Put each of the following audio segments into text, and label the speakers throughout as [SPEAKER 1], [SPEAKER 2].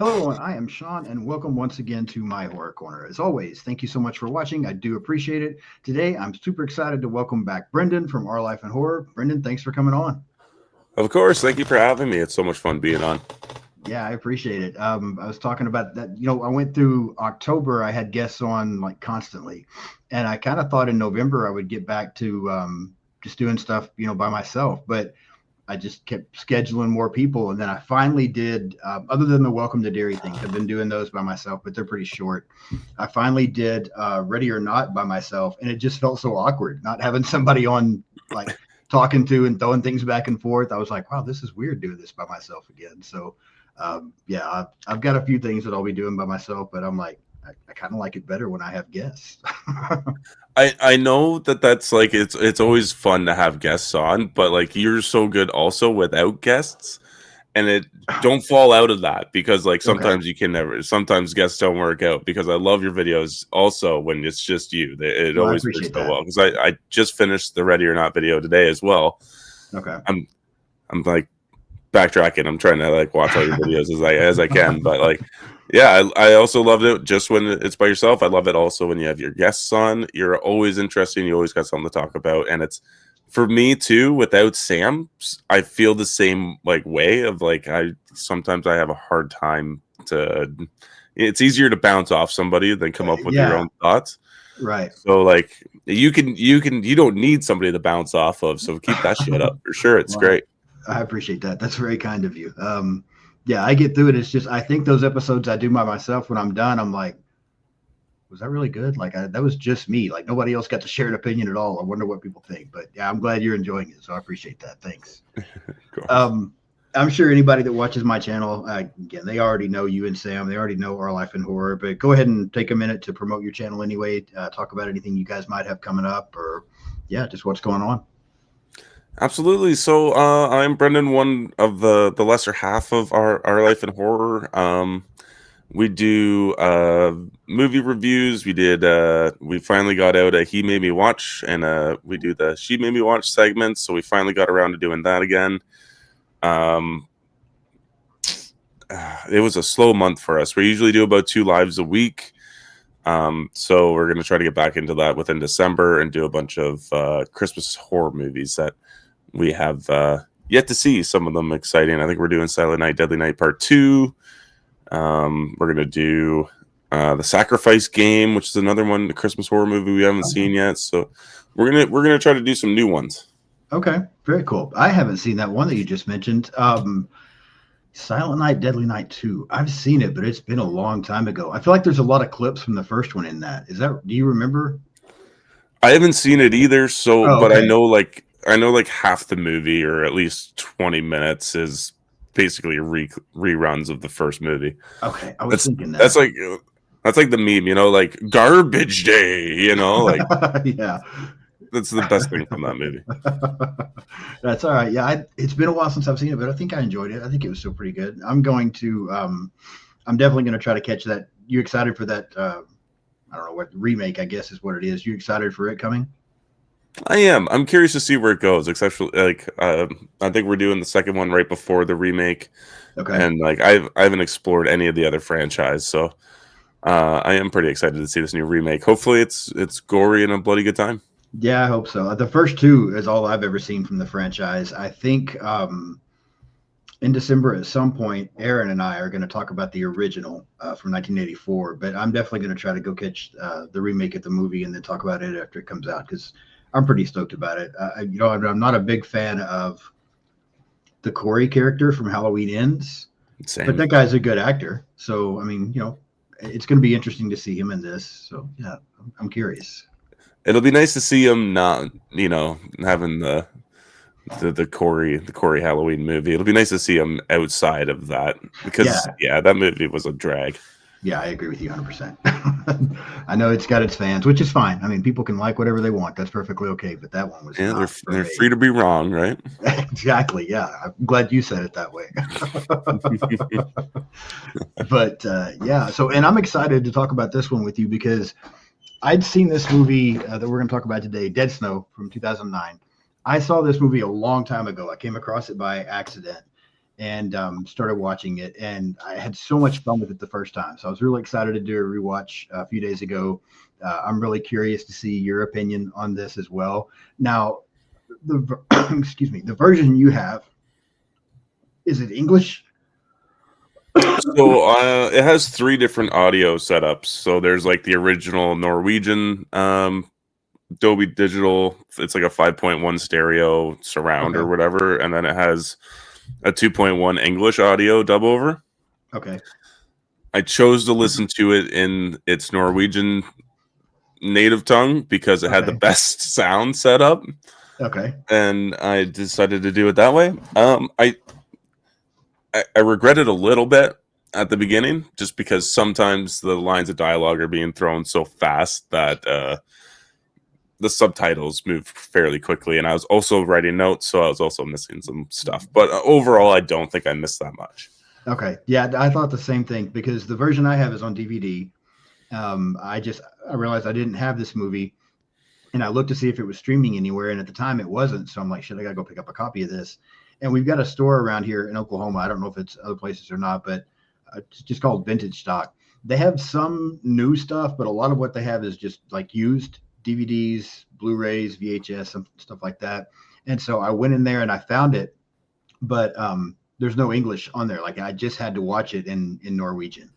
[SPEAKER 1] Hello, everyone. I am Sean, and welcome once again to my Horror Corner. As always, thank you so much for watching. I do appreciate it. Today, I'm super excited to welcome back Brendan from Our Life in Horror. Brendan, thanks for coming on.
[SPEAKER 2] Of course. Thank you for having me. It's so much fun being on.
[SPEAKER 1] Yeah, I appreciate it. I was talking about that. I went through October. I had guests on like constantly, and I kind of thought in November I would get back to just doing stuff, by myself. But I just kept scheduling more people, and then I finally did. Other than the Welcome to Derry things, I've been doing those by myself, but they're pretty short. I finally did Ready or Not by myself, and it just felt so awkward not having somebody on, like talking to and throwing things back and forth. I was like, wow, this is weird doing this by myself again. So, yeah, I've got a few things that I'll be doing by myself, but I'm like, I kind of like it better when I have guests.
[SPEAKER 2] I know that's like it's always fun to have guests on, but like you're so good also without guests, and it don't fall out of that because like
[SPEAKER 1] Okay.
[SPEAKER 2] sometimes you can never. Sometimes guests don't work out because I love your videos also when it's just you. It
[SPEAKER 1] Well, I
[SPEAKER 2] always works
[SPEAKER 1] appreciate
[SPEAKER 2] so
[SPEAKER 1] that.
[SPEAKER 2] well because I just finished the Ready or Not video today as well.
[SPEAKER 1] Okay.
[SPEAKER 2] I'm like backtracking. I'm trying to like watch all your videos as I can, but like, yeah, I also loved it just when it's by yourself. I love it also when you have your guests on. You're always interesting. You always got something to talk about, and it's for me too. Without Sam, I feel the same like way of like I sometimes I have a hard time to. It's easier to bounce off somebody than come up with your
[SPEAKER 1] Yeah.
[SPEAKER 2] own thoughts.
[SPEAKER 1] Right.
[SPEAKER 2] So like you don't need somebody to bounce off of. So keep that shit up for sure. It's
[SPEAKER 1] Well,
[SPEAKER 2] great.
[SPEAKER 1] I appreciate that. That's very kind of you. Yeah, I get through it. It's just I think those episodes I do by myself when I'm done, I'm like, was that really good? Like that was just me. Like nobody else got to share an opinion at all. I wonder what people think. But yeah, I'm glad you're enjoying it. So I appreciate that. Thanks.
[SPEAKER 2] Of course.
[SPEAKER 1] Um, I'm sure anybody that watches my channel, again, they already know you and Sam. They already know Our Life in Horror. But go ahead and take a minute to promote your channel anyway. Talk about anything you guys might have coming up, or yeah, just what's going on.
[SPEAKER 2] Absolutely. So I'm Brendan, one of the lesser half of our life in horror. We do movie reviews. We finally got out a He Made Me Watch, and we do the She Made Me Watch segments. So we finally got around to doing that again. Um, it was a slow month for us. We usually do about 2 lives a week. So we're going to try to get back into that within December and do a bunch of Christmas horror movies that we have yet to see. Some of them exciting. I think we're doing Silent Night, Deadly Night Part 2. We're going to do The Sacrifice Game, which is another one, the Christmas horror movie we haven't seen yet. So we're gonna try to do some new ones.
[SPEAKER 1] Okay, very cool. I haven't seen that one that you just mentioned. Silent Night, Deadly Night 2. I've seen it, but it's been a long time ago. I feel like there's a lot of clips from the first one in that. Do you remember?
[SPEAKER 2] I haven't seen it either, so
[SPEAKER 1] Oh,
[SPEAKER 2] but
[SPEAKER 1] okay.
[SPEAKER 2] I know like half the movie or at least 20 minutes is basically reruns of the first movie.
[SPEAKER 1] Okay. I was
[SPEAKER 2] That's
[SPEAKER 1] thinking
[SPEAKER 2] that's
[SPEAKER 1] that.
[SPEAKER 2] like that's like the meme, like garbage day, like
[SPEAKER 1] Yeah.
[SPEAKER 2] that's the best thing from that movie.
[SPEAKER 1] That's all right. Yeah, it's been a while since I've seen it, but I think I enjoyed it. I think it was still pretty good. I'm definitely going to try to catch that. You excited for that? I don't know what remake, I guess is what it is. You excited for it coming?
[SPEAKER 2] I am. I'm curious to see where it goes. Especially like I think we're doing the second one right before the remake,
[SPEAKER 1] Okay.
[SPEAKER 2] and like I haven't explored any of the other franchise, so I am pretty excited to see this new remake. Hopefully, it's gory and a bloody good time.
[SPEAKER 1] Yeah, I hope so. The first two is all I've ever seen from the franchise. I think in December at some point, Aaron and I are going to talk about the original from 1984. But I'm definitely going to try to go catch the remake of the movie and then talk about it after it comes out because I'm pretty stoked about it. I'm not a big fan of the Corey character from Halloween Ends, but
[SPEAKER 2] Same.
[SPEAKER 1] that guy's a good actor. So I mean, it's going to be interesting to see him in this. So yeah, I'm curious.
[SPEAKER 2] It'll be nice to see him not, having the Corey Halloween movie. It'll be nice to see him outside of that because
[SPEAKER 1] Yeah,
[SPEAKER 2] yeah, that movie was a drag.
[SPEAKER 1] yeah, I agree with you 100%. I know it's got its fans, which is fine. I mean, people can like whatever they want. That's perfectly okay. But that one was
[SPEAKER 2] Yeah,
[SPEAKER 1] not for
[SPEAKER 2] they're
[SPEAKER 1] me.
[SPEAKER 2] free to be wrong, right?
[SPEAKER 1] Exactly. Yeah, I'm glad you said it that way. But yeah, and I'm excited to talk about this one with you because I'd seen this movie that we're going to talk about today, Dead Snow from 2009. I saw this movie a long time ago. I came across it by accident, and started watching it. And I had so much fun with it the first time. So I was really excited to do a rewatch a few days ago. I'm really curious to see your opinion on this as well. Now, excuse me, the version you have, is it English?
[SPEAKER 2] So it has 3 different audio setups. So there's like the original Norwegian Dolby Digital. It's like a 5.1 stereo surround or whatever, and then it has a 2.1 English audio dub over.
[SPEAKER 1] Okay.
[SPEAKER 2] I chose to listen to it in its Norwegian native tongue because it had the best sound setup.
[SPEAKER 1] Okay.
[SPEAKER 2] And I decided to do it that way. I regret it a little bit at the beginning, just because sometimes the lines of dialogue are being thrown so fast that the subtitles move fairly quickly. And I was also writing notes, so I was also missing some stuff. But overall, I don't think I missed that much.
[SPEAKER 1] Okay. Yeah, I thought the same thing, because the version I have is on DVD. I realized I didn't have this movie, and I looked to see if it was streaming anywhere, and at the time it wasn't. So I'm like, shit, I gotta go pick up a copy of this. And we've got a store around here in Oklahoma. I don't know if it's other places or not, but it's just called Vintage Stock. They have some new stuff, but a lot of what they have is just like used DVDs, Blu-rays, VHS, some stuff like that. And so I went in there and I found it, but there's no English on there. Like, I just had to watch it in Norwegian.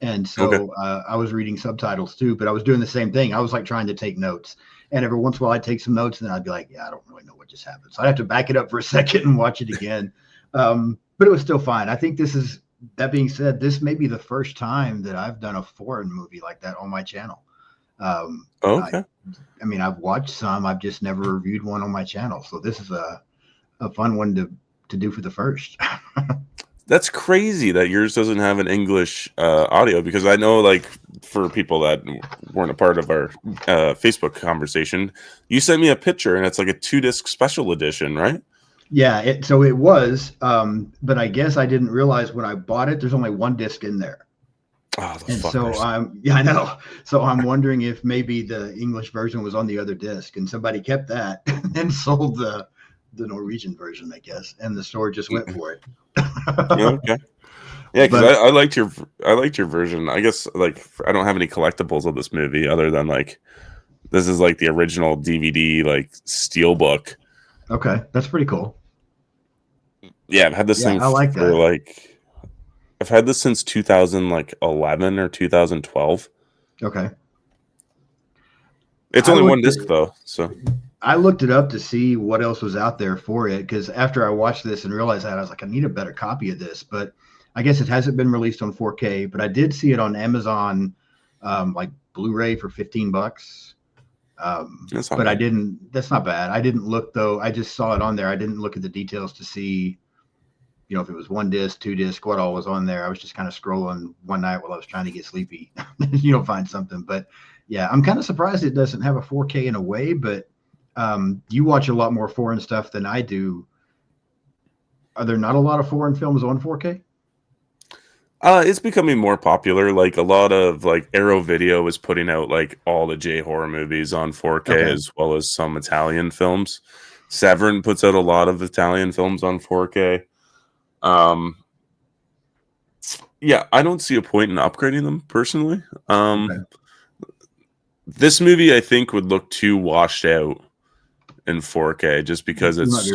[SPEAKER 1] And so I was reading subtitles too, but I was doing the same thing. I was like trying to take notes. And every once in a while I'd take some notes, and then I'd be like, yeah, I don't really know what just happened. So I'd have to back it up for a second and watch it again. But it was still fine. I think that being said, this may be the first time that I've done a foreign movie like that on my channel. I mean, I've watched some, I've just never reviewed one on my channel. So this is a fun one to do for the first.
[SPEAKER 2] That's crazy that yours doesn't have an English audio, because I know, like, for people that weren't a part of our Facebook conversation, you sent me a picture and it's like a 2-disc special edition, right?
[SPEAKER 1] Yeah, so it was, but I guess I didn't realize when I bought it, there's only 1 disc in there.
[SPEAKER 2] Oh,
[SPEAKER 1] and fuckers. So yeah, I know. So I'm wondering if maybe the English version was on the other disc, and somebody kept that and sold the Norwegian version, I guess, and the store just went for it.
[SPEAKER 2] Okay. Yeah, because I liked your version. I guess, like, I don't have any collectibles of this movie other than, like, this is like the original DVD, like, steelbook.
[SPEAKER 1] Okay, that's pretty cool.
[SPEAKER 2] Yeah, I've had this thing
[SPEAKER 1] I like
[SPEAKER 2] for like, I've had this since 2011 or 2012.
[SPEAKER 1] Okay.
[SPEAKER 2] It's only 1 disc though, so
[SPEAKER 1] I looked it up to see what else was out there for it, because after I watched this and realized that, I was like, I need a better copy of this. But I guess it hasn't been released on 4K, but I did see it on Amazon, like Blu-ray for $15. But I didn't. That's not bad. I didn't look though. I just saw it on there. I didn't look at the details to see, if it was 1 disc, 2 disc, what all was on there. I was just kind of scrolling one night while I was trying to get sleepy, find something. But yeah, I'm kind of surprised it doesn't have a 4K in a way. But you watch a lot more foreign stuff than I do. Are there not a lot of foreign films on 4K?
[SPEAKER 2] It's becoming more popular. Like, a lot of, like, Arrow Video is putting out, like, all the J-horror movies on 4K, as well as some Italian films. Severin puts out a lot of Italian films on 4K. Yeah, I don't see a point in upgrading them personally. This movie, I think, would look too washed out in 4K just because it's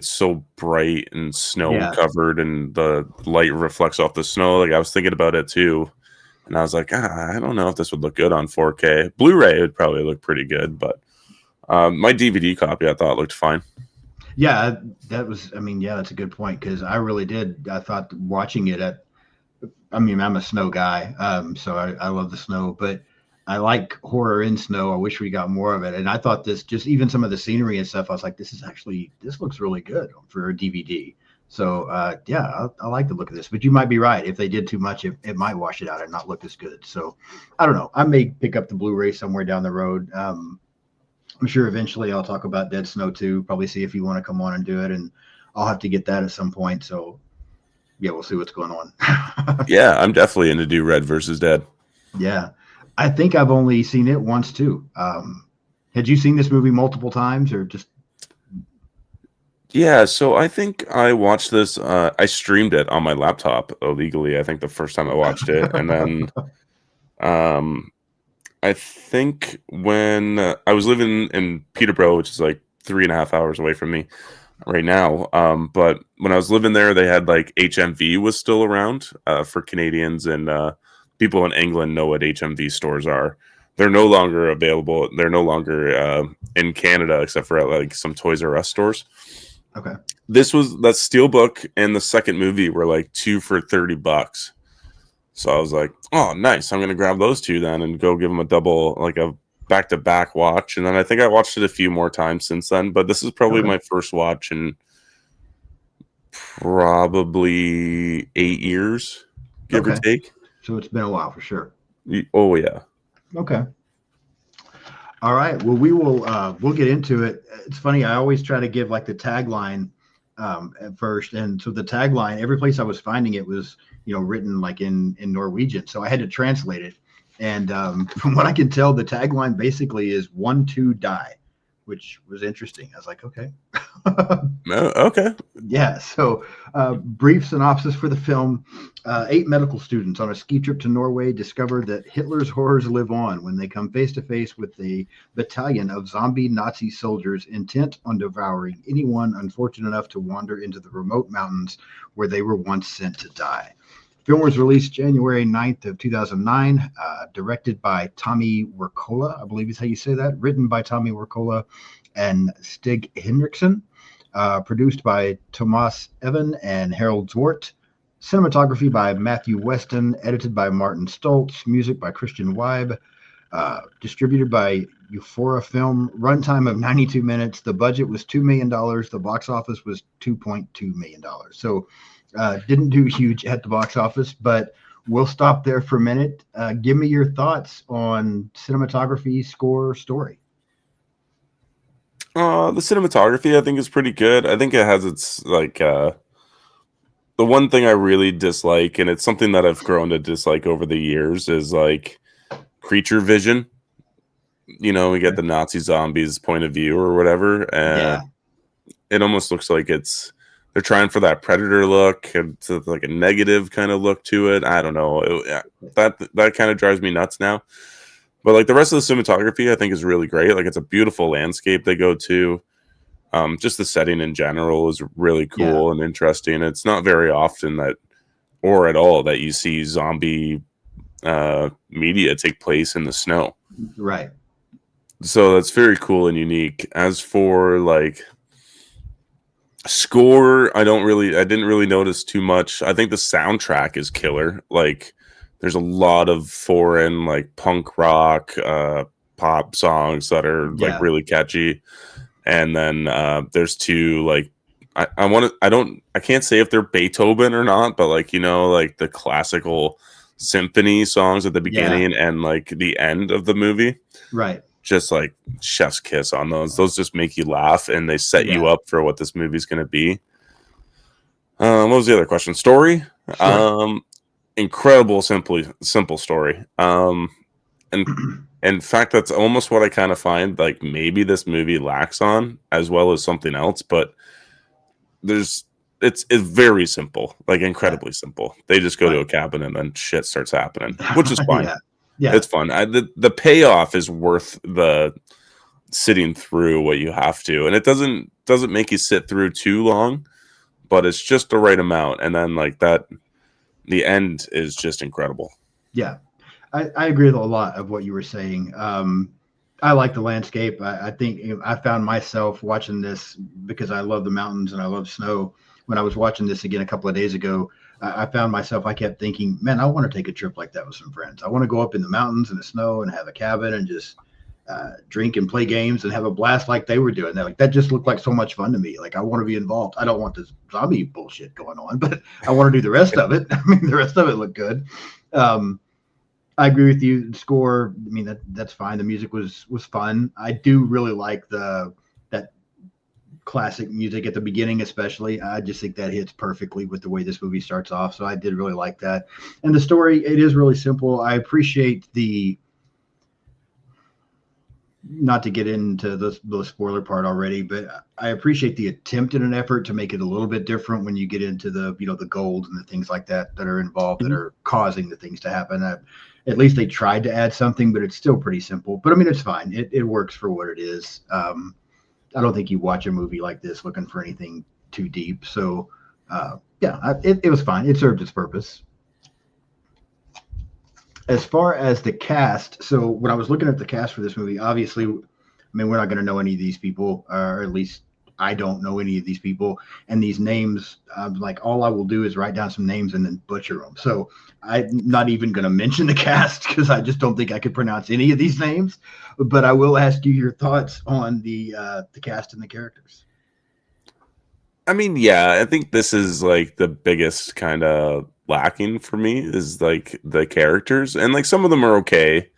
[SPEAKER 2] so bright and snow covered, and the light reflects off the snow. Like, I was thinking about it too, and I was like, I don't know if this would look good on 4K. Blu-ray would probably look pretty good, but my DVD copy I thought looked fine.
[SPEAKER 1] Yeah, that's a good point, because I really did. I thought watching it I'm a snow guy, so I love the snow, but I like horror in snow. I wish we got more of it. And I thought this, just even some of the scenery and stuff, I was like, this looks really good for a DVD. So I like the look of this, but you might be right. If they did too much, it might wash it out and not look as good. So I don't know. I may pick up the Blu-ray somewhere down the road. I'm sure eventually I'll talk about Dead Snow too. Probably see if you want to come on and do it, and I'll have to get that at some point. So yeah, we'll see what's going on.
[SPEAKER 2] Yeah, I'm definitely into do Red versus Dead.
[SPEAKER 1] Yeah. I think I've only seen it once too. Had you seen this movie multiple times, or just?
[SPEAKER 2] Yeah, so I think I watched this. I streamed it on my laptop illegally. I think the first time I watched it, and then um, I think when I was living in Peterborough, which is like 3.5 hours away from me right now. But when I was living there, they had like HMV was still around for Canadians, and people in England know what HMV stores are. They're no longer available. They're no longer in Canada, except for at like some Toys R Us stores.
[SPEAKER 1] Okay.
[SPEAKER 2] That Steelbook and the second movie were like two for $30. So I was like, oh, nice. I'm going to grab those two then and go give them a double, like a back to back watch. And then I think I watched it a few more times since then, but this is probably
[SPEAKER 1] Okay.
[SPEAKER 2] my first watch in probably 8 years, give or
[SPEAKER 1] Okay.
[SPEAKER 2] take.
[SPEAKER 1] So it's been a while for sure.
[SPEAKER 2] Oh, yeah.
[SPEAKER 1] Okay. All right. Well, we'll get into it. It's funny. I always try to give like the tagline at first, and so the tagline, every place I was finding it was written like in Norwegian, so I had to translate it. And from what I can tell, the tagline basically is "One, two, die," which was interesting. I was like, okay.
[SPEAKER 2] Okay.
[SPEAKER 1] Yeah. So, brief synopsis for the film: 8 medical students on a ski trip to Norway discover that Hitler's horrors live on when they come face to face with a battalion of zombie Nazi soldiers intent on devouring anyone unfortunate enough to wander into the remote mountains where they were once sent to die. The film was released January 9th of 2009, directed by Tommy Wirkola, I believe is how you say that, written by Tommy Wirkola and Stig Henriksen. Produced by Thomas Evan and Harold Zwart. Cinematography by Matthew Weston. Edited by Martin Stoltz. Music by Christian Weib. Distributed by Euphora Film. Runtime of 92 minutes. The budget was $2 million. The box office was $2.2 million. So didn't do huge at the box office, but we'll stop there for a minute. Give me your thoughts on cinematography, score, story.
[SPEAKER 2] The cinematography, I think, is pretty good. I think it has its like the one thing I really dislike, and it's something that I've grown to dislike over the years, is like creature vision. We get the Nazi zombies point of view or whatever, and it almost looks like they're trying for that Predator look and like a negative kind of look to it. I don't know. That kind of drives me nuts now. But like the rest of the cinematography, I think is really great. Like it's a beautiful landscape they go to. Just the setting in general is really cool and interesting. It's not very often or at all, that you see zombie media take place in the snow.
[SPEAKER 1] Right.
[SPEAKER 2] So that's very cool and unique. As for like score, I didn't really notice too much. I think the soundtrack is killer. Like there's a lot of foreign like punk rock pop songs that are like really catchy. And then there's two like I can't say if they're Beethoven or not, but like like the classical symphony songs at the beginning and like the end of the movie.
[SPEAKER 1] Right.
[SPEAKER 2] Just like chef's kiss on those. Those just make you laugh and they set you up for what this movie's going to be. What was the other question? Story? Incredible, simple story. And in fact, that's almost what I kind of find like maybe this movie lacks on, as well as something else. But it's very simple, like incredibly simple. They just go to a cabin and then shit starts happening, which is fine. Yeah, it's fun. The payoff is worth the sitting through what you have to, and it doesn't make you sit through too long, but it's just the right amount. And then like that, the end is just incredible.
[SPEAKER 1] Yeah, I agree with a lot of what you were saying. I like the landscape. I think I found myself watching this because I love the mountains and I love snow. When I was watching this again a couple of days ago, I found myself, I kept thinking, man, I want to take a trip like that with some friends. I want to go up in the mountains in the snow and have a cabin and just drink and play games and have a blast like they were doing. That just looked like so much fun to me. Like I want to be involved. I don't want this zombie bullshit going on, but I want to do the rest of it. I mean, the rest of it looked good. I agree with you. The score, I mean, that's fine. The music was fun. I do really like that classic music at the beginning, especially. I just think that hits perfectly with the way this movie starts off. So I did really like that. And the story, it is really simple. I appreciate the not to get into the spoiler part already, but I appreciate the attempt in an effort to make it a little bit different when you get into the the gold and the things like that that are involved that
[SPEAKER 2] Mhm.
[SPEAKER 1] are causing the things to happen. At least they tried to add something, but it's still pretty simple. But I mean, it's fine. It works for what it is. I don't think you watch a movie like this looking for anything too deep. So yeah, it was fine. It served its purpose. As far as the cast, so when I was looking at the cast for this movie, obviously, I mean, we're not going to know any of these people, or at least I don't know any of these people. And these names, like all I will do is write down some names and then butcher them. So I'm not even going to mention the cast because I just don't think I could pronounce any of these names. But I will ask you your thoughts on the cast and the characters.
[SPEAKER 2] I mean, yeah, I think this is like the biggest kind of lacking for me is like the characters, and like some of them are okay.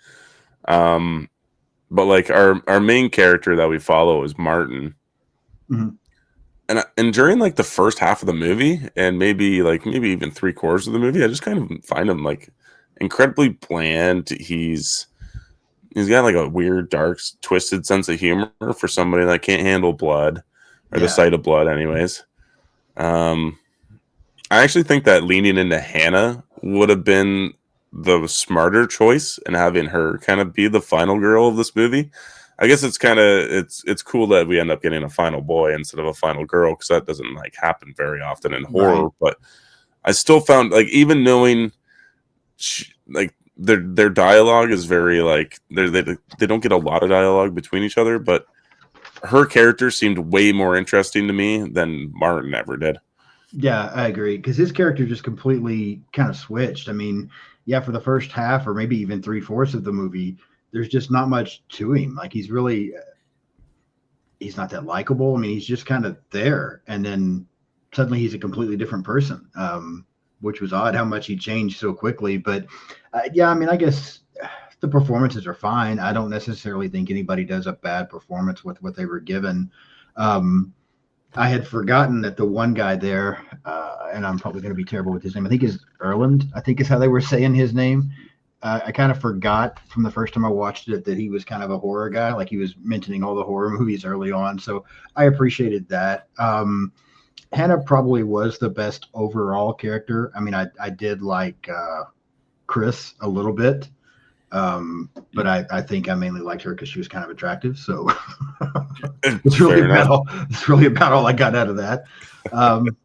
[SPEAKER 2] Um, but like our main character that we follow is Martin.
[SPEAKER 1] Mhm.
[SPEAKER 2] And during like the first half of the movie and maybe even 3/4 of the movie, I just kind of find him like incredibly bland. He's got like a weird, dark, twisted sense of humor for somebody that can't handle blood or the
[SPEAKER 1] Yeah,
[SPEAKER 2] sight of blood, anyways. Um, I actually think that leaning into Hannah would have been the smarter choice and having her kind of be the final girl of this movie. I guess it's cool that we end up getting a final boy instead of a final girl because that doesn't like happen very often in
[SPEAKER 1] right.
[SPEAKER 2] horror. But I still found like even knowing like their dialogue is very like they don't get a lot of dialogue between each other, but her character seemed way more interesting to me than Martin ever did.
[SPEAKER 1] Yeah, I agree because his character just completely kind of switched. I mean, yeah, for the first half or maybe even 3/4 of the movie, there's just not much to him. Like he's not that likable. I mean, he's just kind of there, and then suddenly he's a completely different person, which was odd how much he changed so quickly. But yeah, I mean, I guess the performances are fine. I don't necessarily think anybody does a bad performance with what they were given. Um, I had forgotten that the one guy there, and I'm probably going to be terrible with his name. I think is Erland. I think is how they were saying his name. I kind of forgot from the first time I watched it that he was kind of a horror guy. Like he was mentioning all the horror movies early on, so I appreciated that. Hannah probably was the best overall character. I mean, I did like Chris a little bit, but I think I mainly liked her because she was kind of attractive. So
[SPEAKER 2] Fair enough.
[SPEAKER 1] it's really about all I got out of that.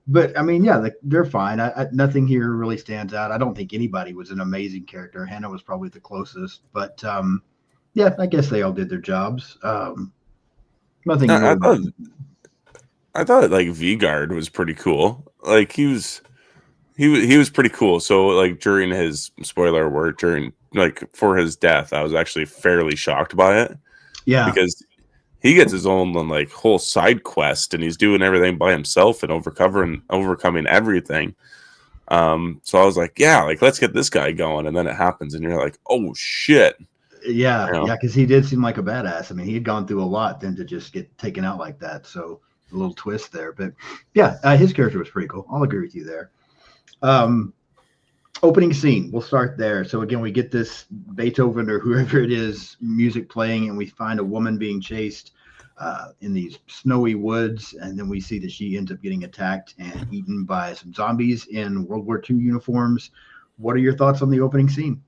[SPEAKER 1] But I mean, yeah, they're fine. Nothing here really stands out. I don't think anybody was an amazing character. Hannah was probably the closest, but yeah, I guess they all did their jobs. Nothing
[SPEAKER 2] I, I
[SPEAKER 1] really.
[SPEAKER 2] thought I thought like Vigard was pretty cool. Like he was pretty cool. So like during his spoiler work during like for his death, I was actually fairly shocked by it
[SPEAKER 1] Yeah,
[SPEAKER 2] because he gets his own like whole side quest and he's doing everything by himself and overcoming everything. So I was like, yeah, like let's get this guy going, and then it happens, and you're like, oh shit,
[SPEAKER 1] yeah,
[SPEAKER 2] you know.
[SPEAKER 1] yeah, because he did seem like a badass. I mean, he had gone through a lot then to just get taken out like that. So a little twist there, but yeah, his character was pretty cool. I'll agree with you there. Um, Opening scene, we'll start there. So again, we get this Beethoven or whoever it is music playing, and we find a woman being chased in these snowy woods, and then we see that she ends up getting attacked and eaten by some zombies in World War II uniforms. What are your thoughts on the opening scene?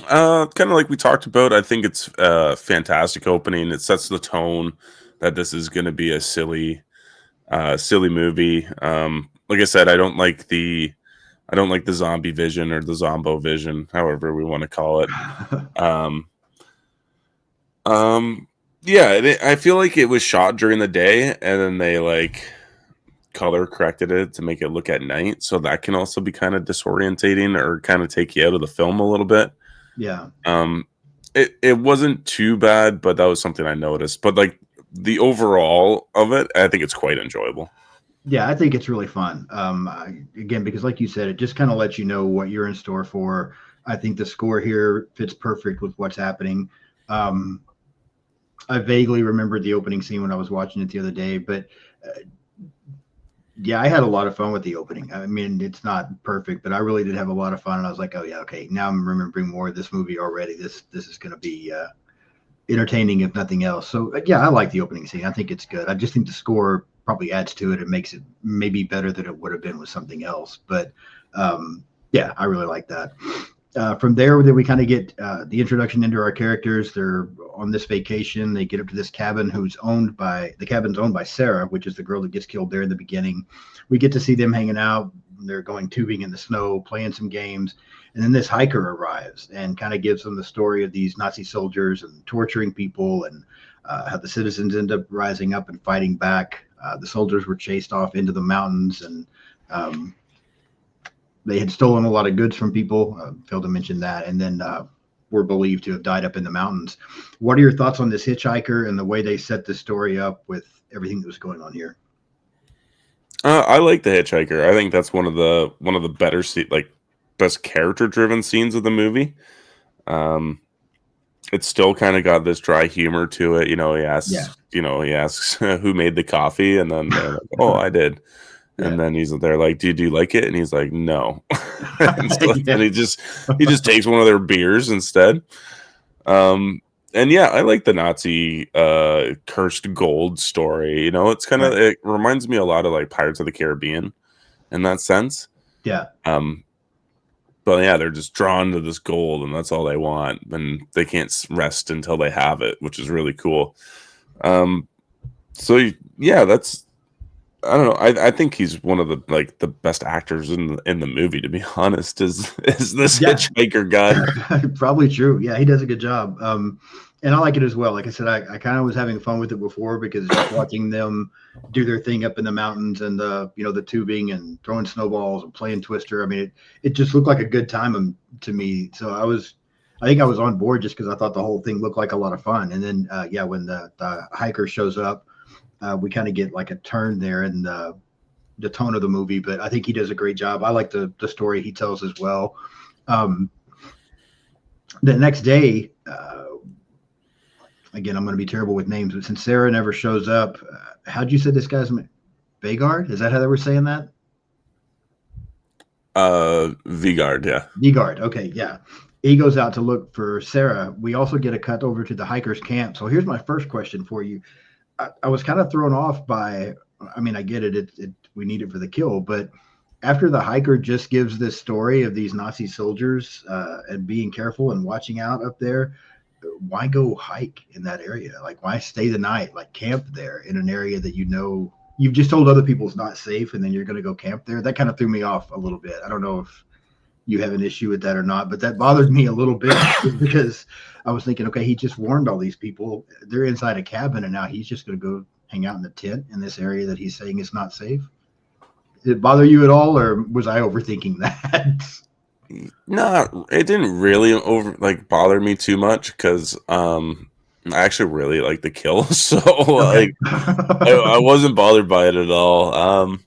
[SPEAKER 2] Kind of like we talked about. I think it's a fantastic opening. It sets the tone that this is going to be a silly movie. Like I said, I don't like the zombie vision or the zombo vision, however we want to call it. Um, um, yeah, I feel like it was shot during the day, and then they like color corrected it to make it look at night, so that can also be kind of disorientating or kind of take you out of the film a little bit.
[SPEAKER 1] Yeah,
[SPEAKER 2] Um, it wasn't too bad, but that was something I noticed. But like the overall of it, I think it's quite enjoyable.
[SPEAKER 1] yeah, I think it's really fun. Again, because like you said, it just kind of lets you know what you're in store for. I think the score here fits perfect with what's happening. Um, I vaguely remembered the opening scene when I was watching it the other day, but yeah, I had a lot of fun with the opening. I mean, it's not perfect, but I really did have a lot of fun. And I was like, oh yeah, okay, now I'm remembering more of this movie already. This is going to be entertaining if nothing else. So yeah, I like the opening scene. I think it's good. I just think the score probably adds to it and makes it maybe better than it would have been with something else. But yeah, I really like that. From there, then we kind of get the introduction into our characters. They're on this vacation. They get up to this cabin the cabin's owned by Sarah, which is the girl that gets killed there in the beginning. We get to see them hanging out. They're going tubing in the snow, playing some games. And then this hiker arrives and kind of gives them the story of these Nazi soldiers and torturing people, and how the citizens end up rising up and fighting back. The soldiers were chased off into the mountains, and they had stolen a lot of goods from people. Failed to mention that. And then were believed to have died up in the mountains. What are your thoughts on this hitchhiker and the way they set this story up with everything that was going on here?
[SPEAKER 2] I like the hitchhiker. I think that's one of the better best character driven scenes of the movie. It's still kind of got this dry humor to it. He asks who made the coffee, and then they're like, "Oh, I did." And then they're like, "Do you like it?" And he's like, "No." And he just takes one of their beers instead. And yeah, I like the Nazi cursed gold story. It's kind of It reminds me a lot of like Pirates of the Caribbean in that sense.
[SPEAKER 1] Yeah.
[SPEAKER 2] But yeah, they're just drawn to this gold, and that's all they want, and they can't rest until they have it, which is really cool. So yeah, I don't know. I think he's one of the best actors in the movie. To be honest, is this hitchhiker guy?
[SPEAKER 1] Probably true. Yeah, he does a good job. And I like it as well. Like I said, I kind of was having fun with it before because just watching them do their thing up in the mountains and the tubing and throwing snowballs and playing Twister. I mean, it just looked like a good time to me. So I think I was on board just because I thought the whole thing looked like a lot of fun. And then when the hiker shows up, we kind of get like a turn there in the tone of the movie. But I think he does a great job. I like the story he tells as well. The next day. Again, I'm going to be terrible with names, but since Sarah never shows up, how'd you say this guy's name? Vegard? Is that how they were saying that?
[SPEAKER 2] Vegard, yeah.
[SPEAKER 1] Vegard, okay, yeah. He goes out to look for Sarah. We also get a cut over to the hikers' camp. So here's my first question for you. I was kind of thrown off by, I get it, we need it for the kill, but after the hiker just gives this story of these Nazi soldiers and being careful and watching out up there, why go hike in that area? Like, why stay the night, like camp there in an area that you've just told other people it's not safe, and then you're going to go camp there? That kind of threw me off a little bit. I don't know if you have an issue with that or not, but that bothered me a little bit because I was thinking, okay, he just warned all these people. They're inside a cabin, and now he's just going to go hang out in the tent in this area that he's saying is not safe. Did it bother you at all, or was I overthinking that?
[SPEAKER 2] No, it didn't really bother me too much because I actually really like the kill, so okay. I wasn't bothered by it at all.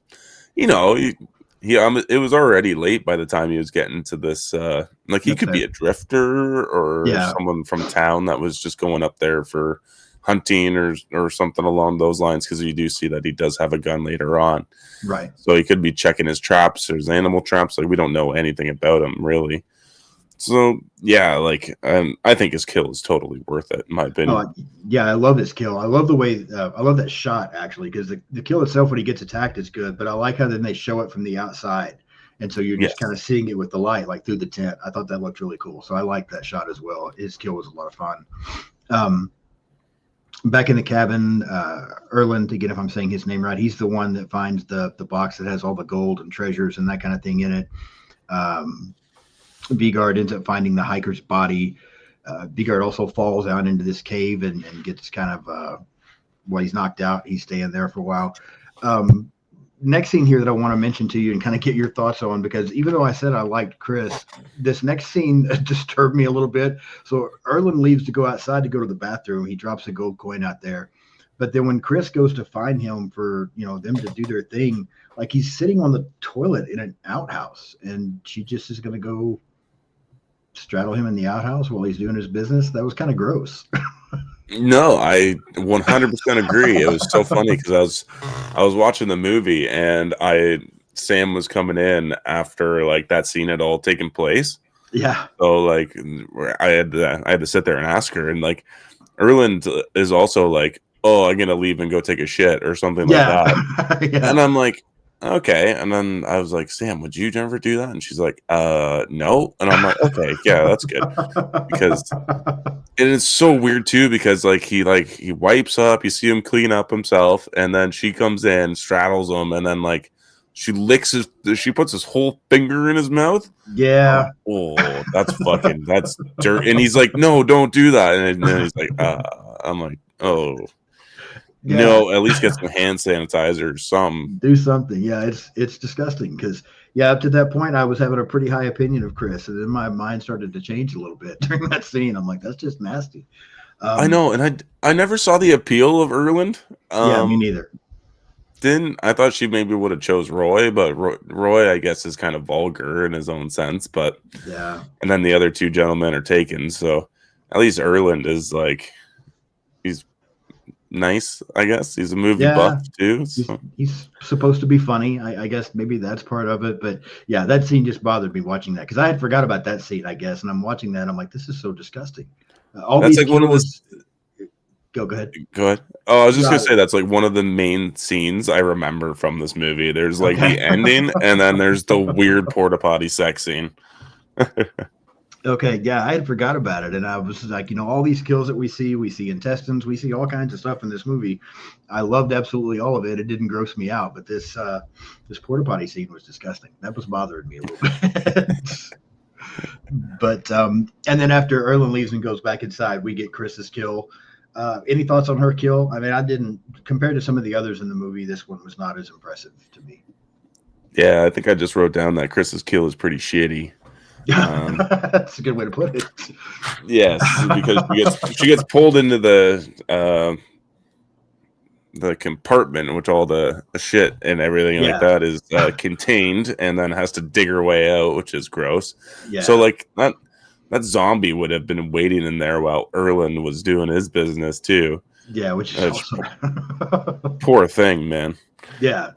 [SPEAKER 2] It was already late by the time he was getting to this. He could be a drifter or someone from town that was just going up there for hunting or something along those lines, because you do see that he does have a gun later on,
[SPEAKER 1] right?
[SPEAKER 2] So he could be checking his traps or his animal traps. Like, we don't know anything about him really. So yeah, I think his kill is totally worth it in my opinion.
[SPEAKER 1] Yeah, I love his kill. I love the way I love that shot actually, because the kill itself when he gets attacked is good, but I like how then they show it from the outside, and so you're just kind of seeing it with the light like through the tent. I thought that looked really cool, so I like that shot as well. His kill was a lot of fun. Back in the cabin, Erland, again, if I'm saying his name right, he's the one that finds the box that has all the gold and treasures and that kind of thing in it. Vegard ends up finding the hiker's body. Vegard also falls out into this cave and gets kind of, he's knocked out. He's staying there for a while. Next scene here that I want to mention to you and kind of get your thoughts on, because even though I said I liked Chris, this next scene disturbed me a little bit. So Erland leaves to go outside to go to the bathroom. He drops a gold coin out there. But then when Chris goes to find him for, them to do their thing, like he's sitting on the toilet in an outhouse, and she just is going to go straddle him in the outhouse while he's doing his business. That was kind of gross.
[SPEAKER 2] No, I 100% agree. It was so funny because I was watching the movie, and Sam was coming in after that scene had all taken place.
[SPEAKER 1] Yeah.
[SPEAKER 2] So I had to sit there and ask her, and Erland is also like, oh, I'm gonna leave and go take a shit or something like
[SPEAKER 1] Yeah.
[SPEAKER 2] that.
[SPEAKER 1] Yeah.
[SPEAKER 2] And I'm like, okay. And then I was like, Sam, would you ever do that? And she's like, no. And I'm like, okay, yeah, that's good. Because and it's so weird too, because he wipes up, you see him clean up himself, and then she comes in, straddles him, and then like she puts his whole finger in his mouth. I'm
[SPEAKER 1] Yeah.
[SPEAKER 2] like, oh, that's dirt. And he's like, no, don't do that. And then he's like, I'm like, oh
[SPEAKER 1] Yeah.
[SPEAKER 2] no, at least get some hand sanitizer or something.
[SPEAKER 1] Do something. Yeah, it's disgusting because yeah, up to that point I was having a pretty high opinion of Chris, and then my mind started to change a little bit during that scene. I'm like, that's just nasty.
[SPEAKER 2] I know, and I never saw the appeal of Erland.
[SPEAKER 1] Yeah, me neither.
[SPEAKER 2] I thought she maybe would have chose Roy, but Roy, I guess, is kind of vulgar in his own sense. But
[SPEAKER 1] yeah,
[SPEAKER 2] and then the other two gentlemen are taken. So at least Erland is like, he's nice, I guess. He's a movie buff too. So.
[SPEAKER 1] He's supposed to be funny. I guess maybe that's part of it. But yeah, that scene just bothered me watching that because I had forgot about that scene, I guess. And I'm watching that. I'm like, this is so disgusting. All
[SPEAKER 2] that's
[SPEAKER 1] these
[SPEAKER 2] like one of those.
[SPEAKER 1] Go ahead.
[SPEAKER 2] Go ahead. Oh, I was just gonna say that's like one of the main scenes I remember from this movie. There's like the ending, and then there's the weird porta potty sex scene.
[SPEAKER 1] Okay, yeah, I had forgot about it, and I was like, all these kills that we see intestines, we see all kinds of stuff in this movie. I loved absolutely all of it. It didn't gross me out, but this porta potty scene was disgusting. That was bothering me a little bit. But and then after Erland leaves and goes back inside, we get Chris's kill. Any thoughts on her kill? I mean, I didn't, compared to some of the others in the movie, this one was not as impressive to me.
[SPEAKER 2] Yeah, I think I just wrote down that Chris's kill is pretty shitty.
[SPEAKER 1] That's a good way to put it.
[SPEAKER 2] Yes, because she gets pulled into the compartment in which all the shit and everything like that is contained, and then has to dig her way out, which is gross. Yeah. So like that zombie would have been waiting in there while Erland was doing his business too.
[SPEAKER 1] Yeah, which is also...
[SPEAKER 2] poor thing, man.
[SPEAKER 1] Yeah.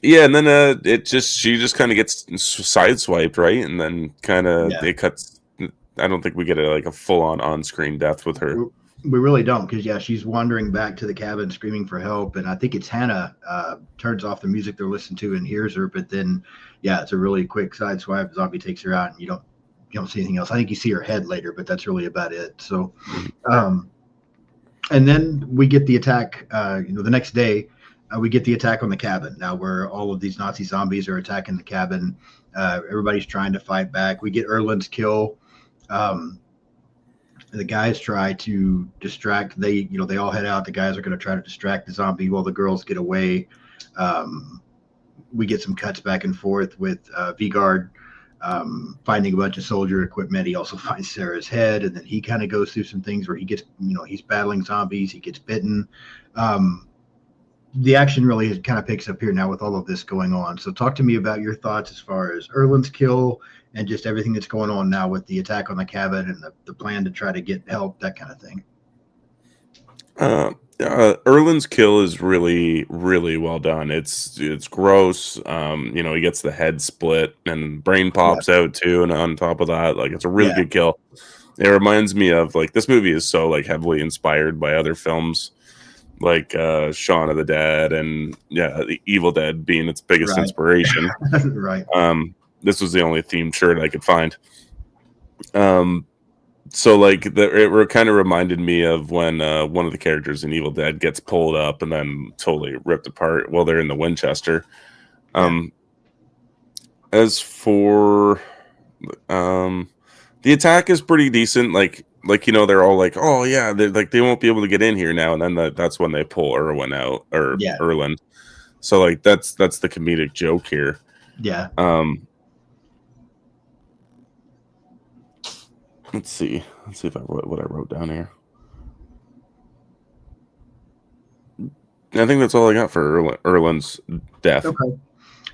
[SPEAKER 2] Yeah, and then she just kind of gets sideswiped, right? And then kind of it cuts. I don't think we get a full on-screen death with her.
[SPEAKER 1] We really don't, because she's wandering back to the cabin screaming for help, and I think it's Hannah turns off the music they're listening to and hears her, but then it's a really quick side swipe. Zombie takes her out, and you don't see anything else. I think you see her head later, but that's really about it. So, and then we get the attack. The next day. We get the attack on the cabin now, where all of these Nazi zombies are attacking the cabin. Everybody's trying to fight back. We get Erland's kill. The guys try to distract. They all head out. The guys are going to try to distract the zombie while the girls get away. We get some cuts back and forth with Vigard finding a bunch of soldier equipment. He also finds Sarah's head, and then he kind of goes through some things where he gets, he's battling zombies. He gets bitten. The action really kind of picks up here now with all of this going on. So talk to me about your thoughts as far as Erland's kill and just everything that's going on now with the attack on the cabin and the plan to try to get help, that kind of thing.
[SPEAKER 2] Erland's kill is really, really well done. It's gross. He gets the head split and brain pops out too. And on top of that, it's a really good kill. It reminds me of this movie is so heavily inspired by other films. Like Shaun of the Dead and the Evil Dead being its biggest inspiration.
[SPEAKER 1] Right.
[SPEAKER 2] This was the only themed shirt I could find. So it kind of reminded me of when one of the characters in Evil Dead gets pulled up and then totally ripped apart while they're in the Winchester. As for the attack is pretty decent. They're all oh yeah, they won't be able to get in here now, and then that's when they pull Erwin out or Erland. So that's the comedic joke here.
[SPEAKER 1] Yeah.
[SPEAKER 2] Let's see if I wrote what I wrote down here. I think that's all I got for Erland's death.
[SPEAKER 1] Okay.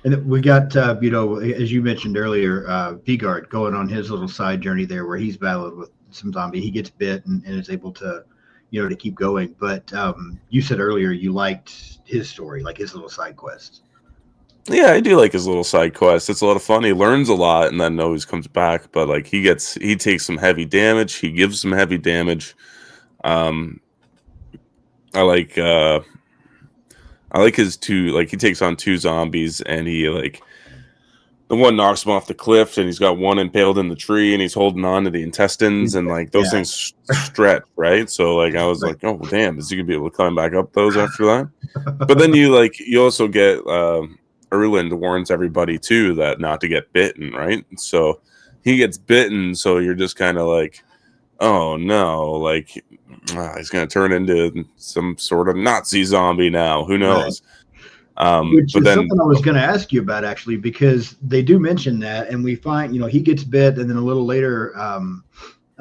[SPEAKER 1] And we got, as you mentioned earlier, Vigard going on his little side journey there where he's battled with some zombie. He gets bit and is able to, to keep going. But you said earlier you liked his story, like his little side quest.
[SPEAKER 2] Yeah, I do like his little side quest. It's a lot of fun. He learns a lot and then always comes back. But he takes some heavy damage. He gives some heavy damage. Um, I like his two, like he takes on two zombies and he like the one knocks him off the cliff and he's got one impaled in the tree and he's holding on to the intestines and like those things stretch, right? So like I was like, oh damn, is he gonna be able to climb back up those after that? But then you also get Erland warns everybody too that not to get bitten, right? So he gets bitten, so you're just kind of like, oh no, like he's gonna turn into some sort of Nazi zombie now. Who knows?
[SPEAKER 1] Which is something I was going to ask you about, actually, because they do mention that, and we find, he gets bit, and then a little later, I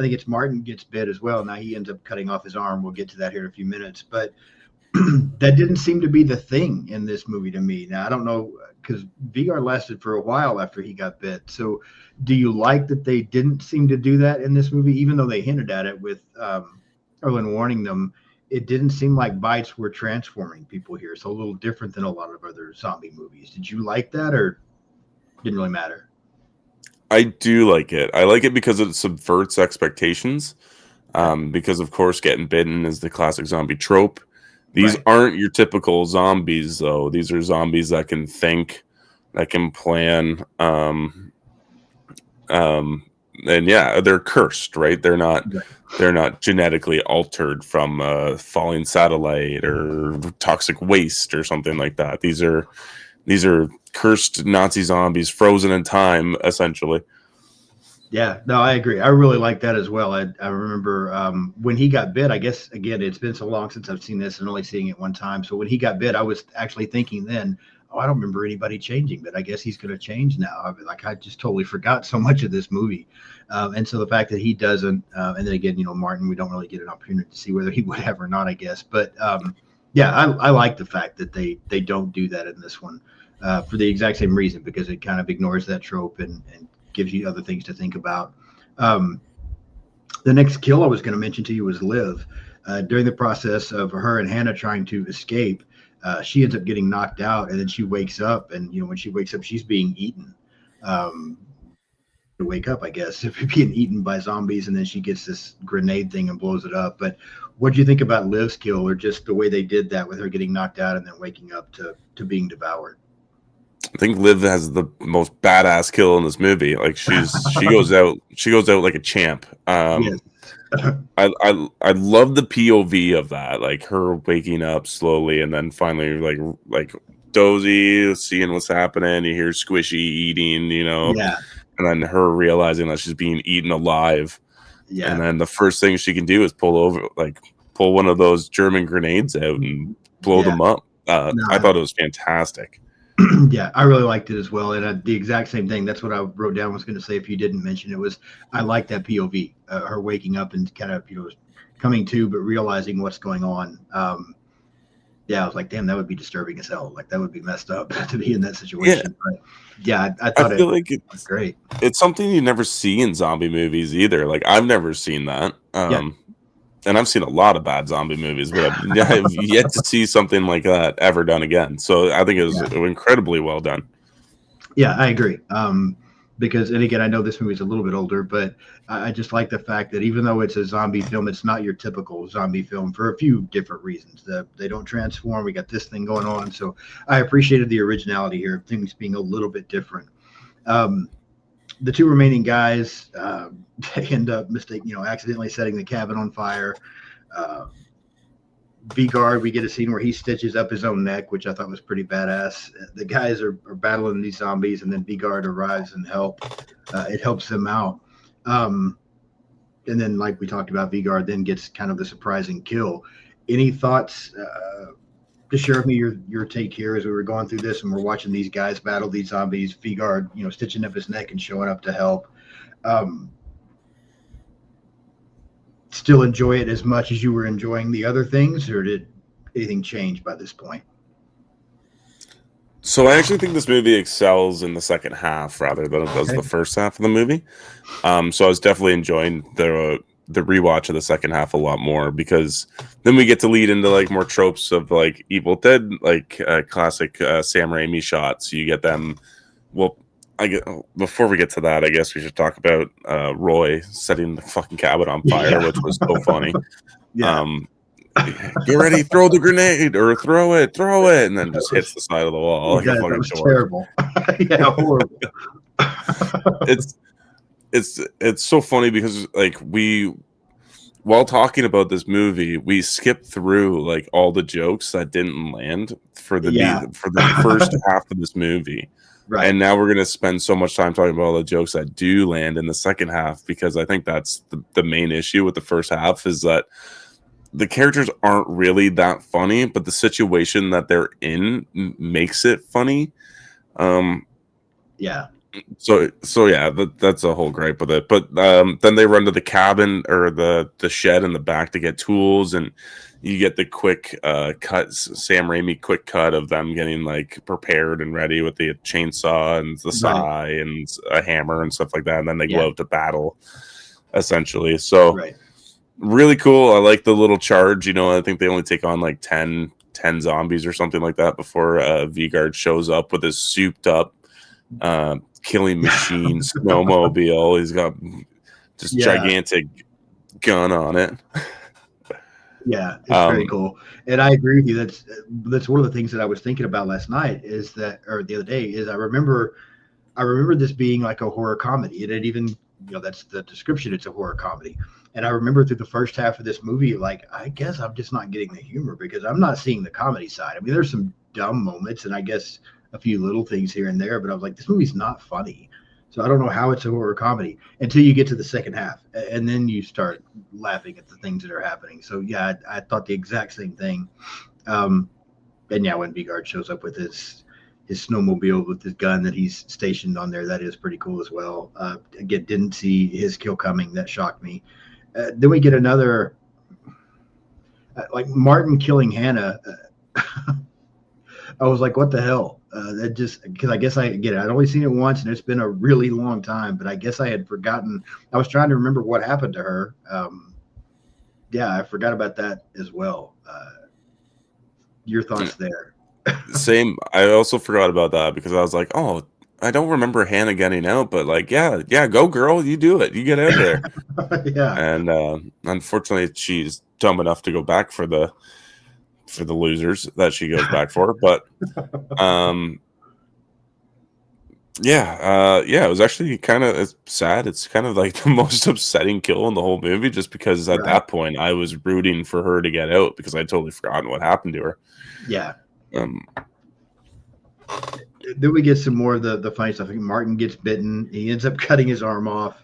[SPEAKER 1] think it's Martin gets bit as well. Now he ends up cutting off his arm. We'll get to that here in a few minutes, but that didn't seem to be the thing in this movie to me. Now I don't know, because Vigard lasted for a while after he got bit. So, do you like that they didn't seem to do that in this movie, even though they hinted at it with Erland warning them? It didn't seem like bites were transforming people here. So a little different than a lot of other zombie movies. Did you like that, or didn't really matter?
[SPEAKER 2] I do like it. I like it because it subverts expectations. Because of course getting bitten is the classic zombie trope. These aren't your typical zombies though. These are zombies that can think, that can plan. And yeah, they're cursed, right? They're not genetically altered from a falling satellite or toxic waste or something like that. These are cursed Nazi zombies frozen in time, essentially.
[SPEAKER 1] Yeah, no, I agree. I really like that as well. I remember when he got bit, I guess, again, it's been so long since I've seen this and only seeing it one time. So when he got bit, I was actually thinking then, I don't remember anybody changing, but I guess he's going to change now. I just totally forgot so much of this movie. And so the fact that he doesn't, and then again, Martin, we don't really get an opportunity to see whether he would have or not, I guess. But yeah, I like the fact that they don't do that in this one for the exact same reason, because it kind of ignores that trope and gives you other things to think about. The next kill I was going to mention to you was Liv. During the process of her and Hannah trying to escape, she ends up getting knocked out, and then she wakes up, and when she wakes up, she's being eaten. To wake up, I guess, if you're being eaten by zombies, and then she gets this grenade thing and blows it up. But what do you think about Liv's kill, or just the way they did that with her getting knocked out and then waking up to being devoured?
[SPEAKER 2] I think Liv has the most badass kill in this movie. Like she goes out like a champ. Yes. I love the POV of that, like her waking up slowly and then finally like dozy, seeing what's happening. You hear Squishy eating,
[SPEAKER 1] yeah,
[SPEAKER 2] and then her realizing that she's being eaten alive. Yeah, and then the first thing she can do is pull one of those German grenades out and blow them up. I thought it was fantastic.
[SPEAKER 1] Yeah, I really liked it as well. And the exact same thing. That's what I wrote down. Was going to say, if you didn't mention it, was I like that POV, her waking up and kind of coming to, but realizing what's going on. Yeah, I was like, damn, that would be disturbing as hell. Like that would be messed up to be in that situation. Yeah, but yeah, I thought it was great.
[SPEAKER 2] It's something you never see in zombie movies either. Like I've never seen that. And I've seen a lot of bad zombie movies, but I've yet to see something like that ever done again. So I think it was incredibly well done.
[SPEAKER 1] Yeah, I agree. Because, and again, I know this movie's a little bit older, but I just like the fact that even though it's a zombie film, it's not your typical zombie film for a few different reasons. They don't transform. We got this thing going on. So I appreciated the originality here, things being a little bit different. The two remaining guys, they end up accidentally setting the cabin on fire. Vigard, we get a scene where he stitches up his own neck, which I thought was pretty badass. The guys are battling these zombies, and then Vigard arrives and it helps them out. And then, like we talked about, Vigard then gets kind of the surprising kill. Any thoughts? Just share with me your take here as we were going through this and we're watching these guys battle these zombies. Vigard, stitching up his neck and showing up to help. Still enjoy it as much as you were enjoying the other things, or did anything change by this point?
[SPEAKER 2] So I actually think this movie excels in the second half rather than it does the first half of the movie. So I was definitely enjoying the rewatch of the second half a lot more, because then we get to lead into like more tropes of like Evil Dead, like classic Sam Raimi shots. You get them. Well, before we get to that, I guess we should talk about Roy setting the fucking cabin on fire, which was so funny.
[SPEAKER 1] Yeah.
[SPEAKER 2] Get ready, throw the grenade or throw it, and then just hits the side of the wall like a fucking dork.
[SPEAKER 1] Terrible. Yeah, horrible.
[SPEAKER 2] It's so funny because like while talking about this movie, we skipped through like all the jokes that didn't land for the first half of this movie.
[SPEAKER 1] Right.
[SPEAKER 2] And now we're going to spend so much time talking about all the jokes that do land in the second half, because I think that's the main issue with the first half, is that the characters aren't really that funny, but the situation that they're in makes it funny.
[SPEAKER 1] Yeah.
[SPEAKER 2] So yeah, that's a whole gripe with it. But then they run to the cabin or the shed in the back to get tools, and you get the quick cut, Sam Raimi quick cut of them getting like prepared and ready with the chainsaw and the sai and a hammer and stuff like that, and then they go out to battle, essentially. So really cool. I like the little charge. I think they only take on like 10 zombies or something like that before Vigard shows up with his souped up killing machine snowmobile. He's got just gigantic gun on it.
[SPEAKER 1] Yeah, it's very cool, and I agree with you. That's one of the things that I was thinking about last night, or the other day, is I remember this being like a horror comedy, and it even that's the description. It's a horror comedy, and I remember through the first half of this movie, like I guess I'm just not getting the humor because I'm not seeing the comedy side. I mean, there's some dumb moments, and I guess a few little things here and there, but I was like, this movie's not funny. So I don't know how it's a horror comedy until you get to the second half, and then you start laughing at the things that are happening. So yeah, I thought the exact same thing. And yeah, when Vigard shows up with his snowmobile with his gun that he's stationed on there, that is pretty cool as well. Again, didn't see his kill coming. That shocked me. Then we get another, like Martin killing Hannah. I was like, what the hell? That just because I guess I'd only seen it once, and it's been a really long time, but I guess I had forgotten. I was trying to remember what happened to her. Yeah, I forgot about that as well. Your thoughts there?
[SPEAKER 2] Same. I also forgot about that because I was like, oh, I don't remember Hannah getting out, but like, yeah, go girl, you do it, you get out there.
[SPEAKER 1] Yeah.
[SPEAKER 2] And unfortunately, she's dumb enough to go back for the losers that she goes back for, but it was actually kind of sad. It's kind of like the most upsetting kill in the whole movie, just because at that point I was rooting for her to get out because I'd totally forgotten what happened to her.
[SPEAKER 1] Yeah. Then we get some more of the funny stuff. Martin gets bitten. He ends up cutting his arm off.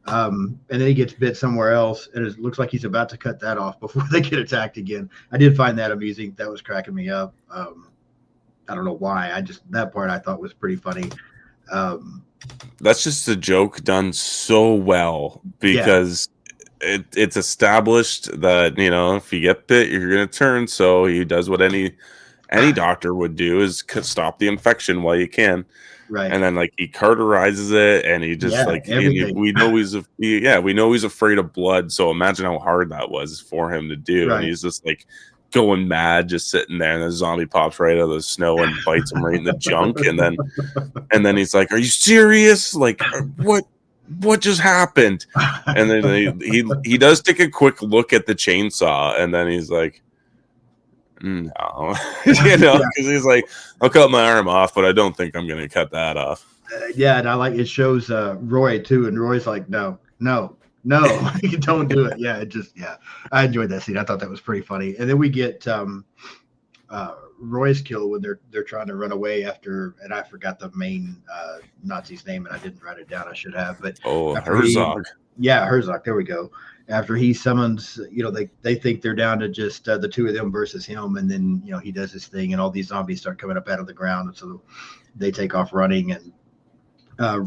[SPEAKER 1] And then he gets bit somewhere else, and it looks like he's about to cut that off before they get attacked again. I did find that amusing. That was cracking me up. I don't know why. That part I thought was pretty funny.
[SPEAKER 2] That's just a joke done so well because it's established that if you get bit, you're gonna turn. So he does what any doctor would do, is stop the infection while you can.
[SPEAKER 1] Right.
[SPEAKER 2] And then like he cauterizes it, and he just we know he's afraid of blood. So imagine how hard that was for him to do. Right. And he's just like going mad, just sitting there, and the zombie pops right out of the snow and bites him right in the junk. And then he's like, "Are you serious? Like what just happened?" And then he does take a quick look at the chainsaw, and then he's like, no, because he's like, I'll cut my arm off, but I don't think I'm going to cut that off.
[SPEAKER 1] And I like it shows Roy too, and Roy's like, no, you don't do it. I enjoyed that scene. I thought that was pretty funny. And then we get Roy's kill when they're trying to run away after, and I forgot the main Nazi's name, and I didn't write it down. I should have, but
[SPEAKER 2] Herzog.
[SPEAKER 1] Herzog. There we go. After he summons, they think they're down to just the two of them versus him, and then he does his thing, and all these zombies start coming up out of the ground, and so they take off running. And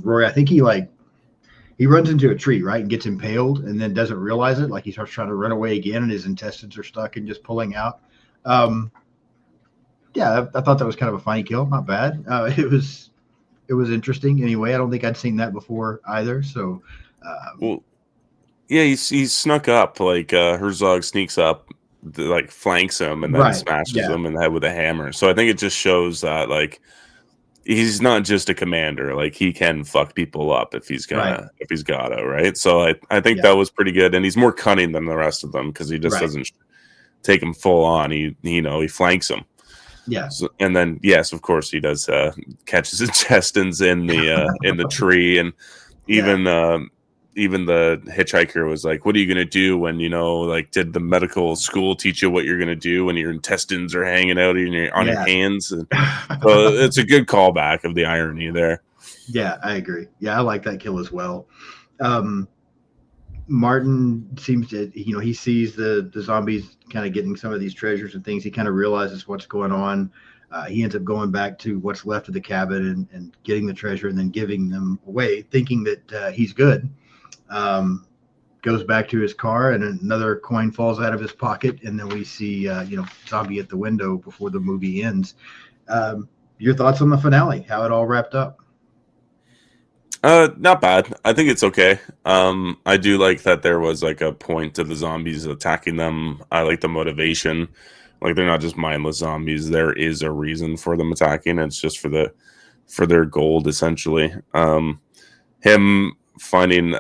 [SPEAKER 1] Roy, I think he runs into a tree, right, and gets impaled, and then doesn't realize it. Like he starts trying to run away again, and his intestines are stuck and just pulling out. I thought that was kind of a funny kill. Not bad. It was interesting anyway. I don't think I'd seen that before either. So,
[SPEAKER 2] he snuck up. Like Herzog sneaks up, flanks him, and then smashes him in the head with a hammer. So I think it just shows that he's not just a commander. Like he can fuck people up if he's
[SPEAKER 1] Right.
[SPEAKER 2] gonna if he's gotta, right? So I think
[SPEAKER 1] Yeah.
[SPEAKER 2] that was pretty good, and he's more cunning than the rest of them because he just
[SPEAKER 1] Right.
[SPEAKER 2] doesn't take him full on. He flanks him.
[SPEAKER 1] Yeah.
[SPEAKER 2] So, and then yes, of course he does catch his intestines in the tree, and even the hitchhiker was like, "What are you gonna do when like did the medical school teach you what you're gonna do when your intestines are hanging out on your hands?" And, so it's a good callback of the irony there.
[SPEAKER 1] Yeah, I agree. Yeah, I like that kill as well. Martin seems to, he sees the zombies kind of getting some of these treasures and things. He kind of realizes what's going on. He ends up going back to what's left of the cabin and getting the treasure and then giving them away, thinking that he's good. Goes back to his car and another coin falls out of his pocket. And then we see, zombie at the window before the movie ends. Your thoughts on the finale, how it all wrapped up?
[SPEAKER 2] Not bad. I think it's okay. I do like that there was like a point to the zombies attacking them. I like the motivation. Like they're not just mindless zombies. There is a reason for them attacking. It's just for their gold essentially. Him finding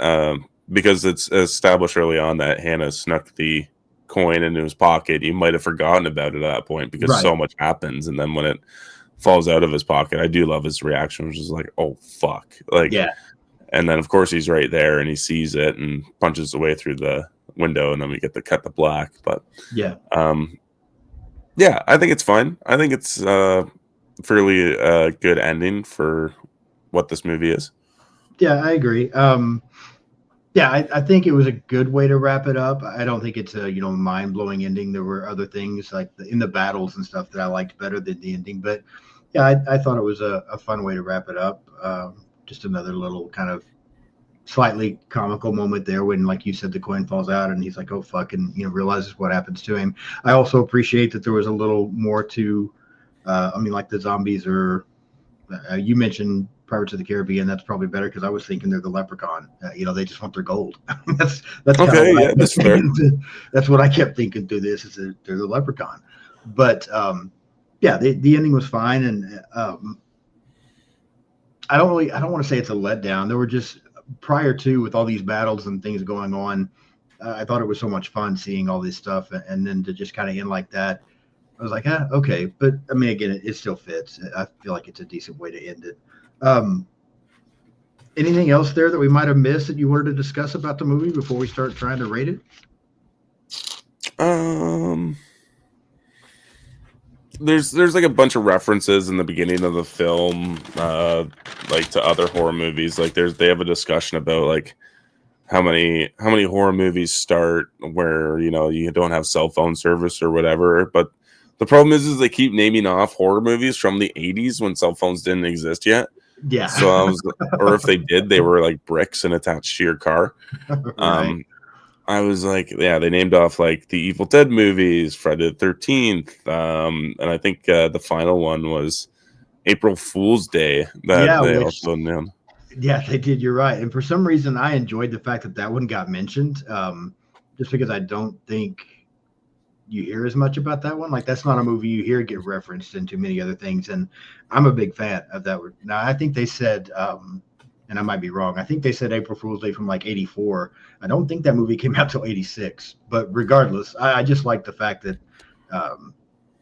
[SPEAKER 2] because it's established early on that Hannah snuck the coin into his pocket. He might have forgotten about it at that point because so much happens, and then when it falls out of his pocket, I do love his reaction, which is like, "Oh fuck!" Like,
[SPEAKER 1] yeah.
[SPEAKER 2] And then of course he's right there, and he sees it and punches away through the window, and then we get the cut to black. But
[SPEAKER 1] yeah,
[SPEAKER 2] I think it's fine. I think it's fairly good ending for what this movie is.
[SPEAKER 1] Yeah, I agree. I think it was a good way to wrap it up. I don't think it's a mind-blowing ending. There were other things like in the battles and stuff that I liked better than the ending, but yeah, I thought it was a fun way to wrap it up. Just another little kind of slightly comical moment there when, like you said, the coin falls out and he's like, "Oh fuck," and realizes what happens to him. I also appreciate that there was a little more to. Like the zombies are. You mentioned Pirates of the Caribbean. That's probably better because I was thinking they're the Leprechaun. They just want their gold. that's
[SPEAKER 2] okay. Yeah, that's fair.
[SPEAKER 1] That's what I kept thinking through this is that they're the Leprechaun. But the ending was fine, and I don't want to say it's a letdown. There were just prior to with all these battles and things going on. I thought it was so much fun seeing all this stuff, and then to just kind of end like that. I was like, okay. But I mean, again, it still fits. I feel like it's a decent way to end it. Anything else there that we might have missed that you wanted to discuss about the movie before we start trying to rate it?
[SPEAKER 2] There's like a bunch of references in the beginning of the film, like to other horror movies. Like they have a discussion about like how many horror movies start where you don't have cell phone service or whatever, but the problem is they keep naming off horror movies from the 80s when cell phones didn't exist yet.
[SPEAKER 1] Yeah.
[SPEAKER 2] So or if they did, they were like bricks and attached to your car.
[SPEAKER 1] Right.
[SPEAKER 2] I was like, yeah, they named off like the Evil Dead movies, Friday the 13th, and I think the final one was April Fool's Day. Also named.
[SPEAKER 1] Yeah, they did. You're right. And for some reason, I enjoyed the fact that one got mentioned, just because I don't think you hear as much about that one. Like that's not a movie you hear get referenced into many other things, and I'm a big fan of that. Now I think they said, and I might be wrong, I think they said April Fool's Day from like 84. I don't think that movie came out till 86, but regardless, I just like the fact that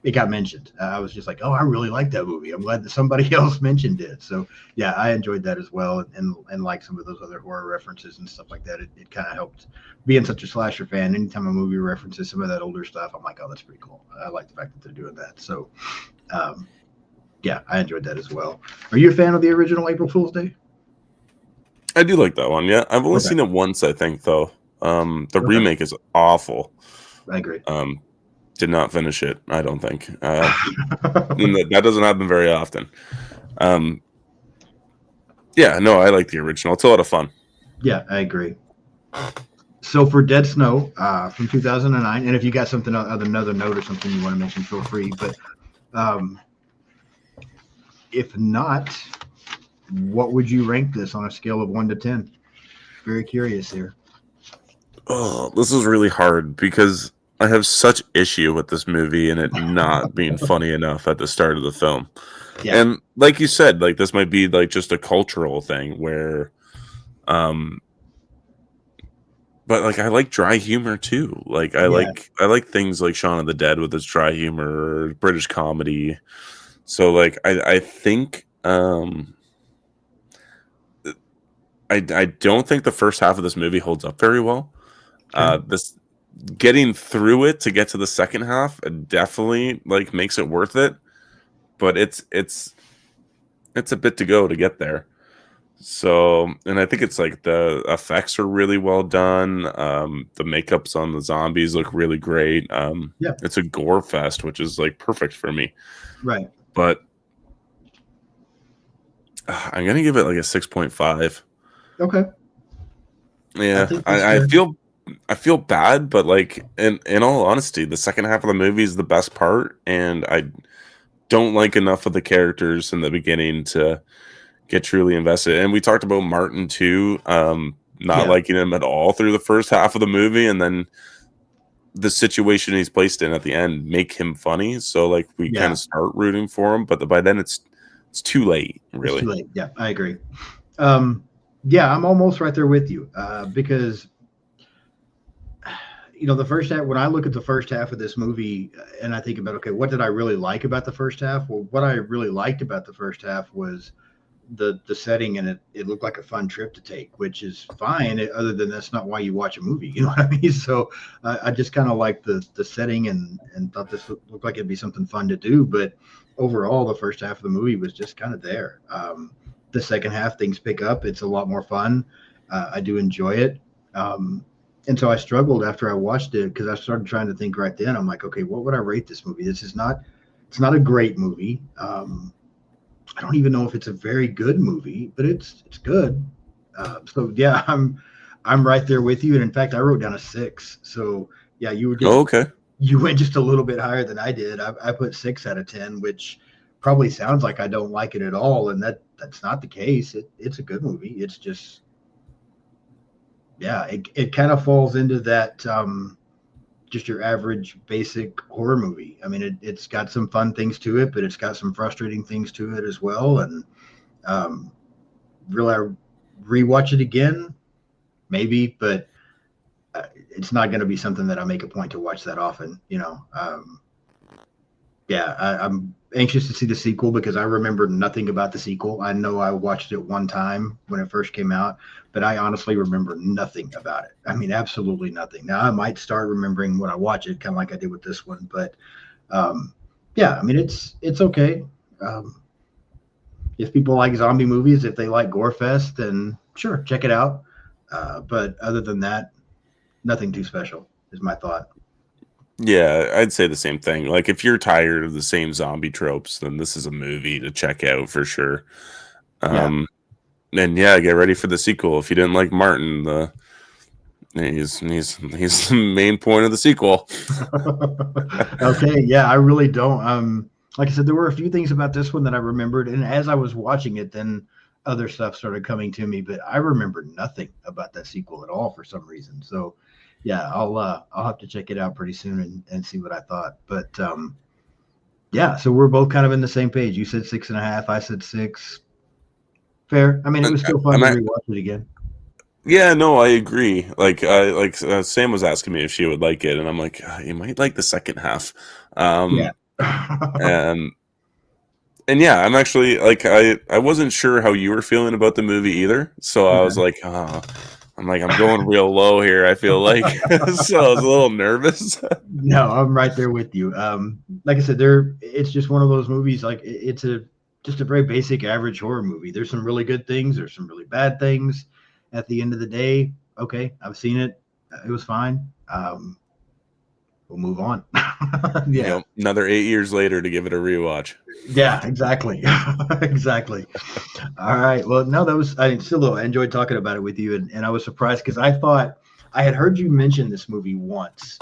[SPEAKER 1] it got mentioned. I was just like, oh, I really like that movie. I'm glad that somebody else mentioned it. So yeah, I enjoyed that as well, and like some of those other horror references and stuff like that. It kind of helped being such a slasher fan. Anytime a movie references some of that older stuff, I'm like, oh, that's pretty cool. I like the fact that they're doing that. So I enjoyed that as well. Are you a fan of the original April Fool's Day?
[SPEAKER 2] I do like that one. Yeah, I've only seen it once, I think, though. The remake is awful.
[SPEAKER 1] I agree.
[SPEAKER 2] Did not finish it, I don't think. That doesn't happen very often. I like the original. It's a lot of fun.
[SPEAKER 1] Yeah, I agree. So for Dead Snow from 2009, and if you got something another note or something you want to mention, feel free. But if not, what would you rank this on a scale of 1 to 10? Very curious here.
[SPEAKER 2] Oh, this is really hard because I have such issue with this movie and it not being funny enough at the start of the film.
[SPEAKER 1] Yeah.
[SPEAKER 2] And like you said, like this might be like just a cultural thing where, but like I like dry humor too. Like
[SPEAKER 1] Yeah.
[SPEAKER 2] I like things like Shaun of the Dead with its dry humor, or British comedy. So like I think I don't think the first half of this movie holds up very well.
[SPEAKER 1] Okay.
[SPEAKER 2] This getting through it to get to the second half, it definitely like makes it worth it. But it's a bit to go to get there. So, and I think it's like the effects are really well done. The makeups on the zombies look really great.
[SPEAKER 1] Yeah.
[SPEAKER 2] It's a gore fest, which is like perfect for me.
[SPEAKER 1] Right.
[SPEAKER 2] But I'm gonna give it like a 6.5.
[SPEAKER 1] Okay. I
[SPEAKER 2] Yeah,
[SPEAKER 1] think that's fair.
[SPEAKER 2] I feel bad, but like in all honesty, the second half of the movie is the best part, and I don't like enough of the characters in the beginning to get truly invested. And we talked about Martin too, not
[SPEAKER 1] Yeah.
[SPEAKER 2] liking him at all through the first half of the movie, and then the situation he's placed in at the end make him funny. So like we kind
[SPEAKER 1] Yeah.
[SPEAKER 2] of start rooting for him, but by then it's too late,
[SPEAKER 1] It's too
[SPEAKER 2] really.
[SPEAKER 1] late. Yeah, I agree. Um, yeah, I'm almost right there with you because the first half. When I look at the first half of this movie, and I think about, okay, what did I really like about the first half? Well, what I really liked about the first half was the setting, and it looked like a fun trip to take, which is fine. Other than that's not why you watch a movie, you know what I mean? So I just kind of like the setting, and thought this looked like it'd be something fun to do. But overall, the first half of the movie was just kind of there. The second half, things pick up. It's a lot more fun. I do enjoy it. And so I struggled after I watched it because I started trying to think right then. I'm like, okay, what would I rate this movie? It's not a great movie. I don't even know if it's a very good movie, but it's good. So yeah, I'm right there with you. And in fact, I wrote down a 6. So yeah,
[SPEAKER 2] Oh, okay.
[SPEAKER 1] you went just a little bit higher than I did. I put 6 out of 10, which probably sounds like I don't like it at all, and that's not the case. It's a good movie. It's just, yeah, it kind of falls into that, just your average basic horror movie. I mean, it's got some fun things to it, but it's got some frustrating things to it as well. And um, really, I rewatch it again, maybe, but it's not going to be something that I make a point to watch that often. Yeah, I'm anxious to see the sequel because I remember nothing about the sequel. I know I watched it one time when it first came out, but I honestly remember nothing about it. I mean, absolutely nothing. Now I might start remembering when I watch it, kind of like I did with this one, but um, yeah, I mean, it's okay. Um, if people like zombie movies, if they like gore fest, then sure, check it out. But other than that, nothing too special is my thought.
[SPEAKER 2] Yeah, I'd say the same thing. Like if you're tired of the same zombie tropes, then this is a movie to check out for sure.
[SPEAKER 1] Yeah.
[SPEAKER 2] And yeah, get ready for the sequel. If you didn't like Martin, he's the main point of the sequel.
[SPEAKER 1] Okay, yeah, I really don't. Like I said, there were a few things about this one that I remembered, and as I was watching it, then other stuff started coming to me, but I remember nothing about that sequel at all for some reason. So, yeah, I'll have to check it out pretty soon and see what I thought. But yeah, so we're both kind of in the same page. You said 6.5, I said 6. Fair. I mean, it was still fun
[SPEAKER 2] I'm
[SPEAKER 1] to
[SPEAKER 2] at,
[SPEAKER 1] rewatch it again.
[SPEAKER 2] yeah, no, I agree. Sam was asking me if she would like it, and I'm like, you might like the second half.
[SPEAKER 1] Yeah.
[SPEAKER 2] And yeah, I'm actually like I wasn't sure how you were feeling about the movie either, so I was
[SPEAKER 1] Okay.
[SPEAKER 2] like, I'm going real low here. I feel like so I was a little nervous.
[SPEAKER 1] No, I'm right there with you. Like I said, it's just one of those movies. Like it's just a very basic average horror movie. There's some really good things. There's some really bad things. At the end of the day, okay, I've seen it. It was fine. We'll move on. Yeah.
[SPEAKER 2] Another 8 years later to give it a rewatch.
[SPEAKER 1] Yeah, exactly. Exactly. All right. Well, no, I enjoyed talking about it with you. And I was surprised because I thought I had heard you mention this movie once.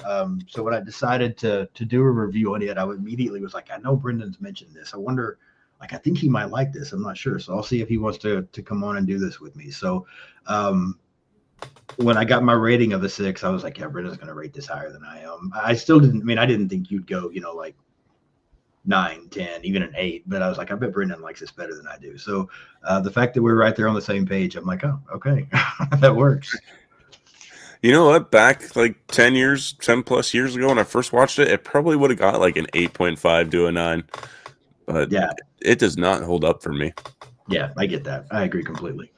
[SPEAKER 1] So when I decided to do a review on it, I immediately was like, I know Brendan's mentioned this. I wonder, like, I think he might like this. I'm not sure. So I'll see if he wants to come on and do this with me. So when I got my rating of a 6, I was like, yeah, Brendan's going to rate this higher than I am. I still didn't, I mean, I didn't think you'd go, like 9, 10, even an 8. But I was like, I bet Brendan likes this better than I do. So the fact that we're right there on the same page, I'm like, oh, okay, that works.
[SPEAKER 2] You know what? Back like 10 plus years ago when I first watched it, it probably would have got like an 8.5 to a 9. But
[SPEAKER 1] yeah,
[SPEAKER 2] it does not hold up for me.
[SPEAKER 1] Yeah, I get that. I agree completely.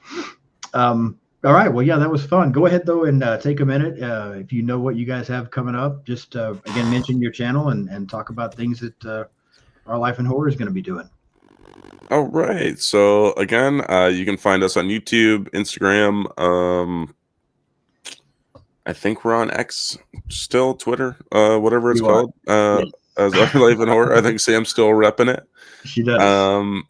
[SPEAKER 1] All right. Well, yeah, that was fun. Go ahead, though, and take a minute. If you know what you guys have coming up, just, again, mention your channel and talk about things that Our Life in Horror is going to be doing.
[SPEAKER 2] All right. So, again, you can find us on YouTube, Instagram. I think we're on X still, Twitter, whatever it's called. Yes. As Our Life in Horror. I think Sam's still repping it.
[SPEAKER 1] She does.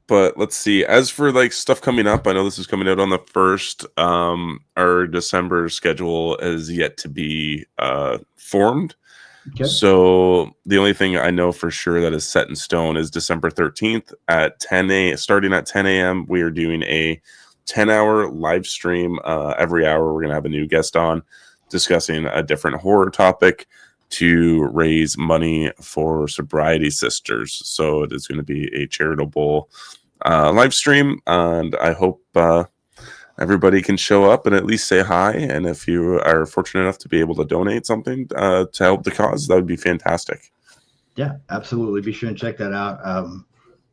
[SPEAKER 2] But let's see. As for like stuff coming up, I know this is coming out on the 1st. Our December schedule is yet to be formed. Okay. So the only thing I know for sure that is set in stone is December 13th at 10 a.m. Starting at 10 a.m. We are doing a 10-hour live stream. Every hour we're going to have a new guest on discussing a different horror topic to raise money for Sobriety Sisters. So it is going to be a charitable live stream, and I hope everybody can show up and at least say hi. And if you are fortunate enough to be able to donate something to help the cause, that would be fantastic.
[SPEAKER 1] Yeah, absolutely. Be sure and check that out.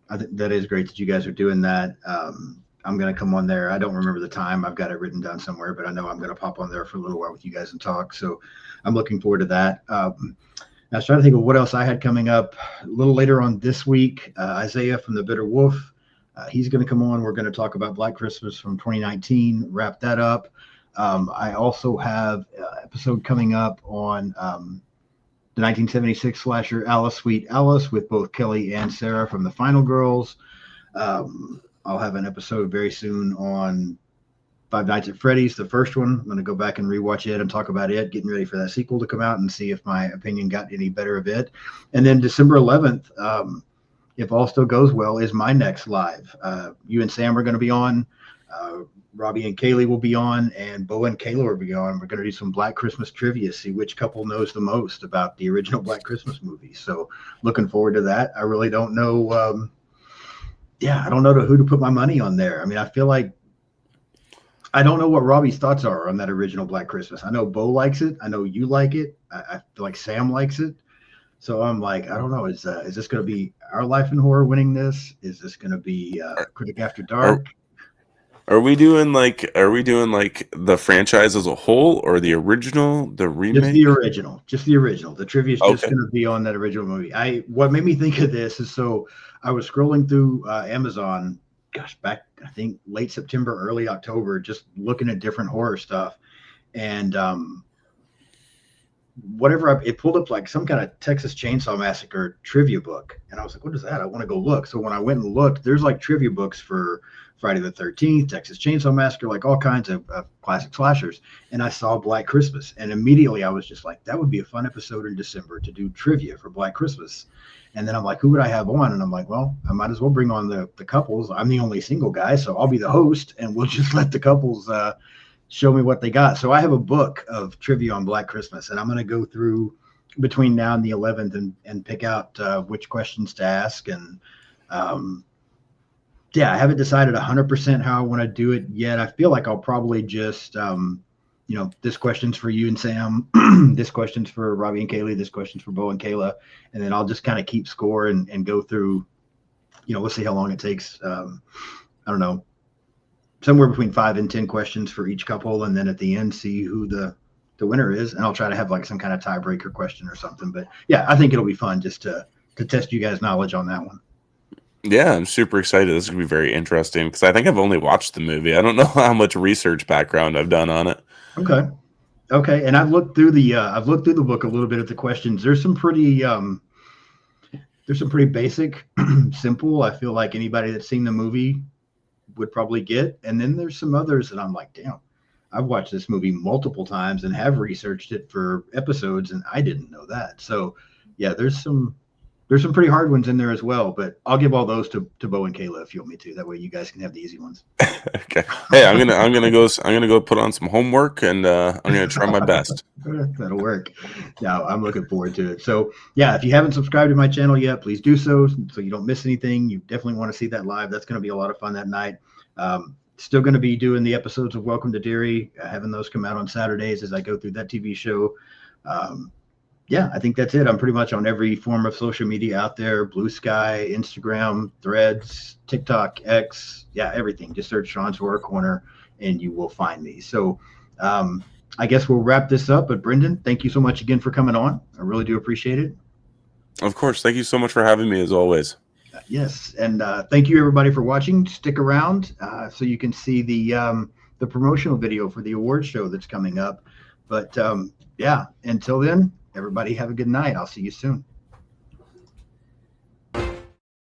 [SPEAKER 1] I think that is great that you guys are doing that. I'm going to come on there. I don't remember the time. I've got it written down somewhere, but I know I'm going to pop on there for a little while with you guys and talk. So I'm looking forward to that. I was trying to think of what else I had coming up a little later on this week. Isaiah from The Bitter Wolf. He's going to come on. We're going to talk about Black Christmas from 2019, wrap that up. I also have an episode coming up on the 1976 slasher Alice Sweet Alice with both Kelly and Sarah from the Final Girls. I'll have an episode very soon on Five Nights at Freddy's, the first one. I'm going to go back and rewatch it and talk about it, getting ready for that sequel to come out and see if my opinion got any better of it. And then December 11th, if all still goes well, is my next live. You and Sam are going to be on. Robbie and Kaylee will be on, and Bo and Kayla will be on. We're going to do some Black Christmas trivia, see which couple knows the most about the original Black Christmas movie. So looking forward to that. I really don't know. I don't know who to put my money on there. I mean, I feel like I don't know what Robbie's thoughts are on that original Black Christmas. I know Bo likes it. I know you like it. I feel like Sam likes it. So I'm like, I don't know. Is this going to be Our Life in Horror winning this? Is this going to be Critic After Dark?
[SPEAKER 2] Are we doing like the franchise as a whole, or the original, the remake?
[SPEAKER 1] Just the original. The trivia is just going to be on that original movie. What made me think of this is, so I was scrolling through Amazon, back I think late September, early October, just looking at different horror stuff, and it pulled up like some kind of Texas Chainsaw Massacre trivia book, and I was like, what is that? I want to go look. So when I went and looked, there's like trivia books for Friday the 13th, Texas Chainsaw Massacre, like all kinds of classic slashers. And I saw Black Christmas, and immediately I was just like, that would be a fun episode in December to do trivia for Black Christmas. And then I'm like, who would I have on? And I'm like, well, I might as well bring on the couples. I'm the only single guy, so I'll be the host, and we'll just let the couples show me what they got. So I have a book of trivia on Black Christmas, and I'm going to go through between now and the 11th and pick out which questions to ask. And I haven't decided 100% how I want to do it yet. I feel like I'll probably just, this question's for you and Sam, this question's for Robbie and Kaylee, this question's for Bo and Kayla, and then I'll just kind of keep score and go through, we'll see how long it takes. I don't know, somewhere between 5 and 10 questions for each couple, and then at the end see who the winner is, and I'll try to have like some kind of tiebreaker question or something. But yeah, I think it'll be fun just to test you guys' knowledge on that one.
[SPEAKER 2] Yeah, I'm super excited. This is going to be very interesting because I think I've only watched the movie. I don't know how much research background I've done on it.
[SPEAKER 1] Okay. And I've looked through the book a little bit at the questions. There's some pretty basic, simple. I feel like anybody that's seen the movie would probably get. And then there's some others that I'm like, damn, I've watched this movie multiple times and have researched it for episodes, and I didn't know that. So yeah, there's some There's some pretty hard ones in there as well, but I'll give all those to Bo and Kayla if you want me to. That way you guys can have the easy ones.
[SPEAKER 2] Okay. Hey, I'm gonna go put on some homework, and I'm gonna try my best.
[SPEAKER 1] That'll work. Now I'm looking forward to it. So yeah, if you haven't subscribed to my channel yet, please do so you don't miss anything. You definitely want to see that live. That's going to be a lot of fun that night. Still going to be doing the episodes of Welcome to Deary, having those come out on Saturdays as I go through that TV show. Yeah, I think that's it. I'm pretty much on every form of social media out there: Blue Sky, Instagram, Threads, TikTok, X. Yeah, everything. Just search Sean's Horror Corner and you will find me. So I guess we'll wrap this up. But Brendan, thank you so much again for coming on. I really do appreciate it.
[SPEAKER 2] Of course. Thank you so much for having me, as always.
[SPEAKER 1] Yes, and thank you everybody for watching. Stick around so you can see the promotional video for the award show that's coming up. But yeah, until then, everybody have a good night. I'll see you soon.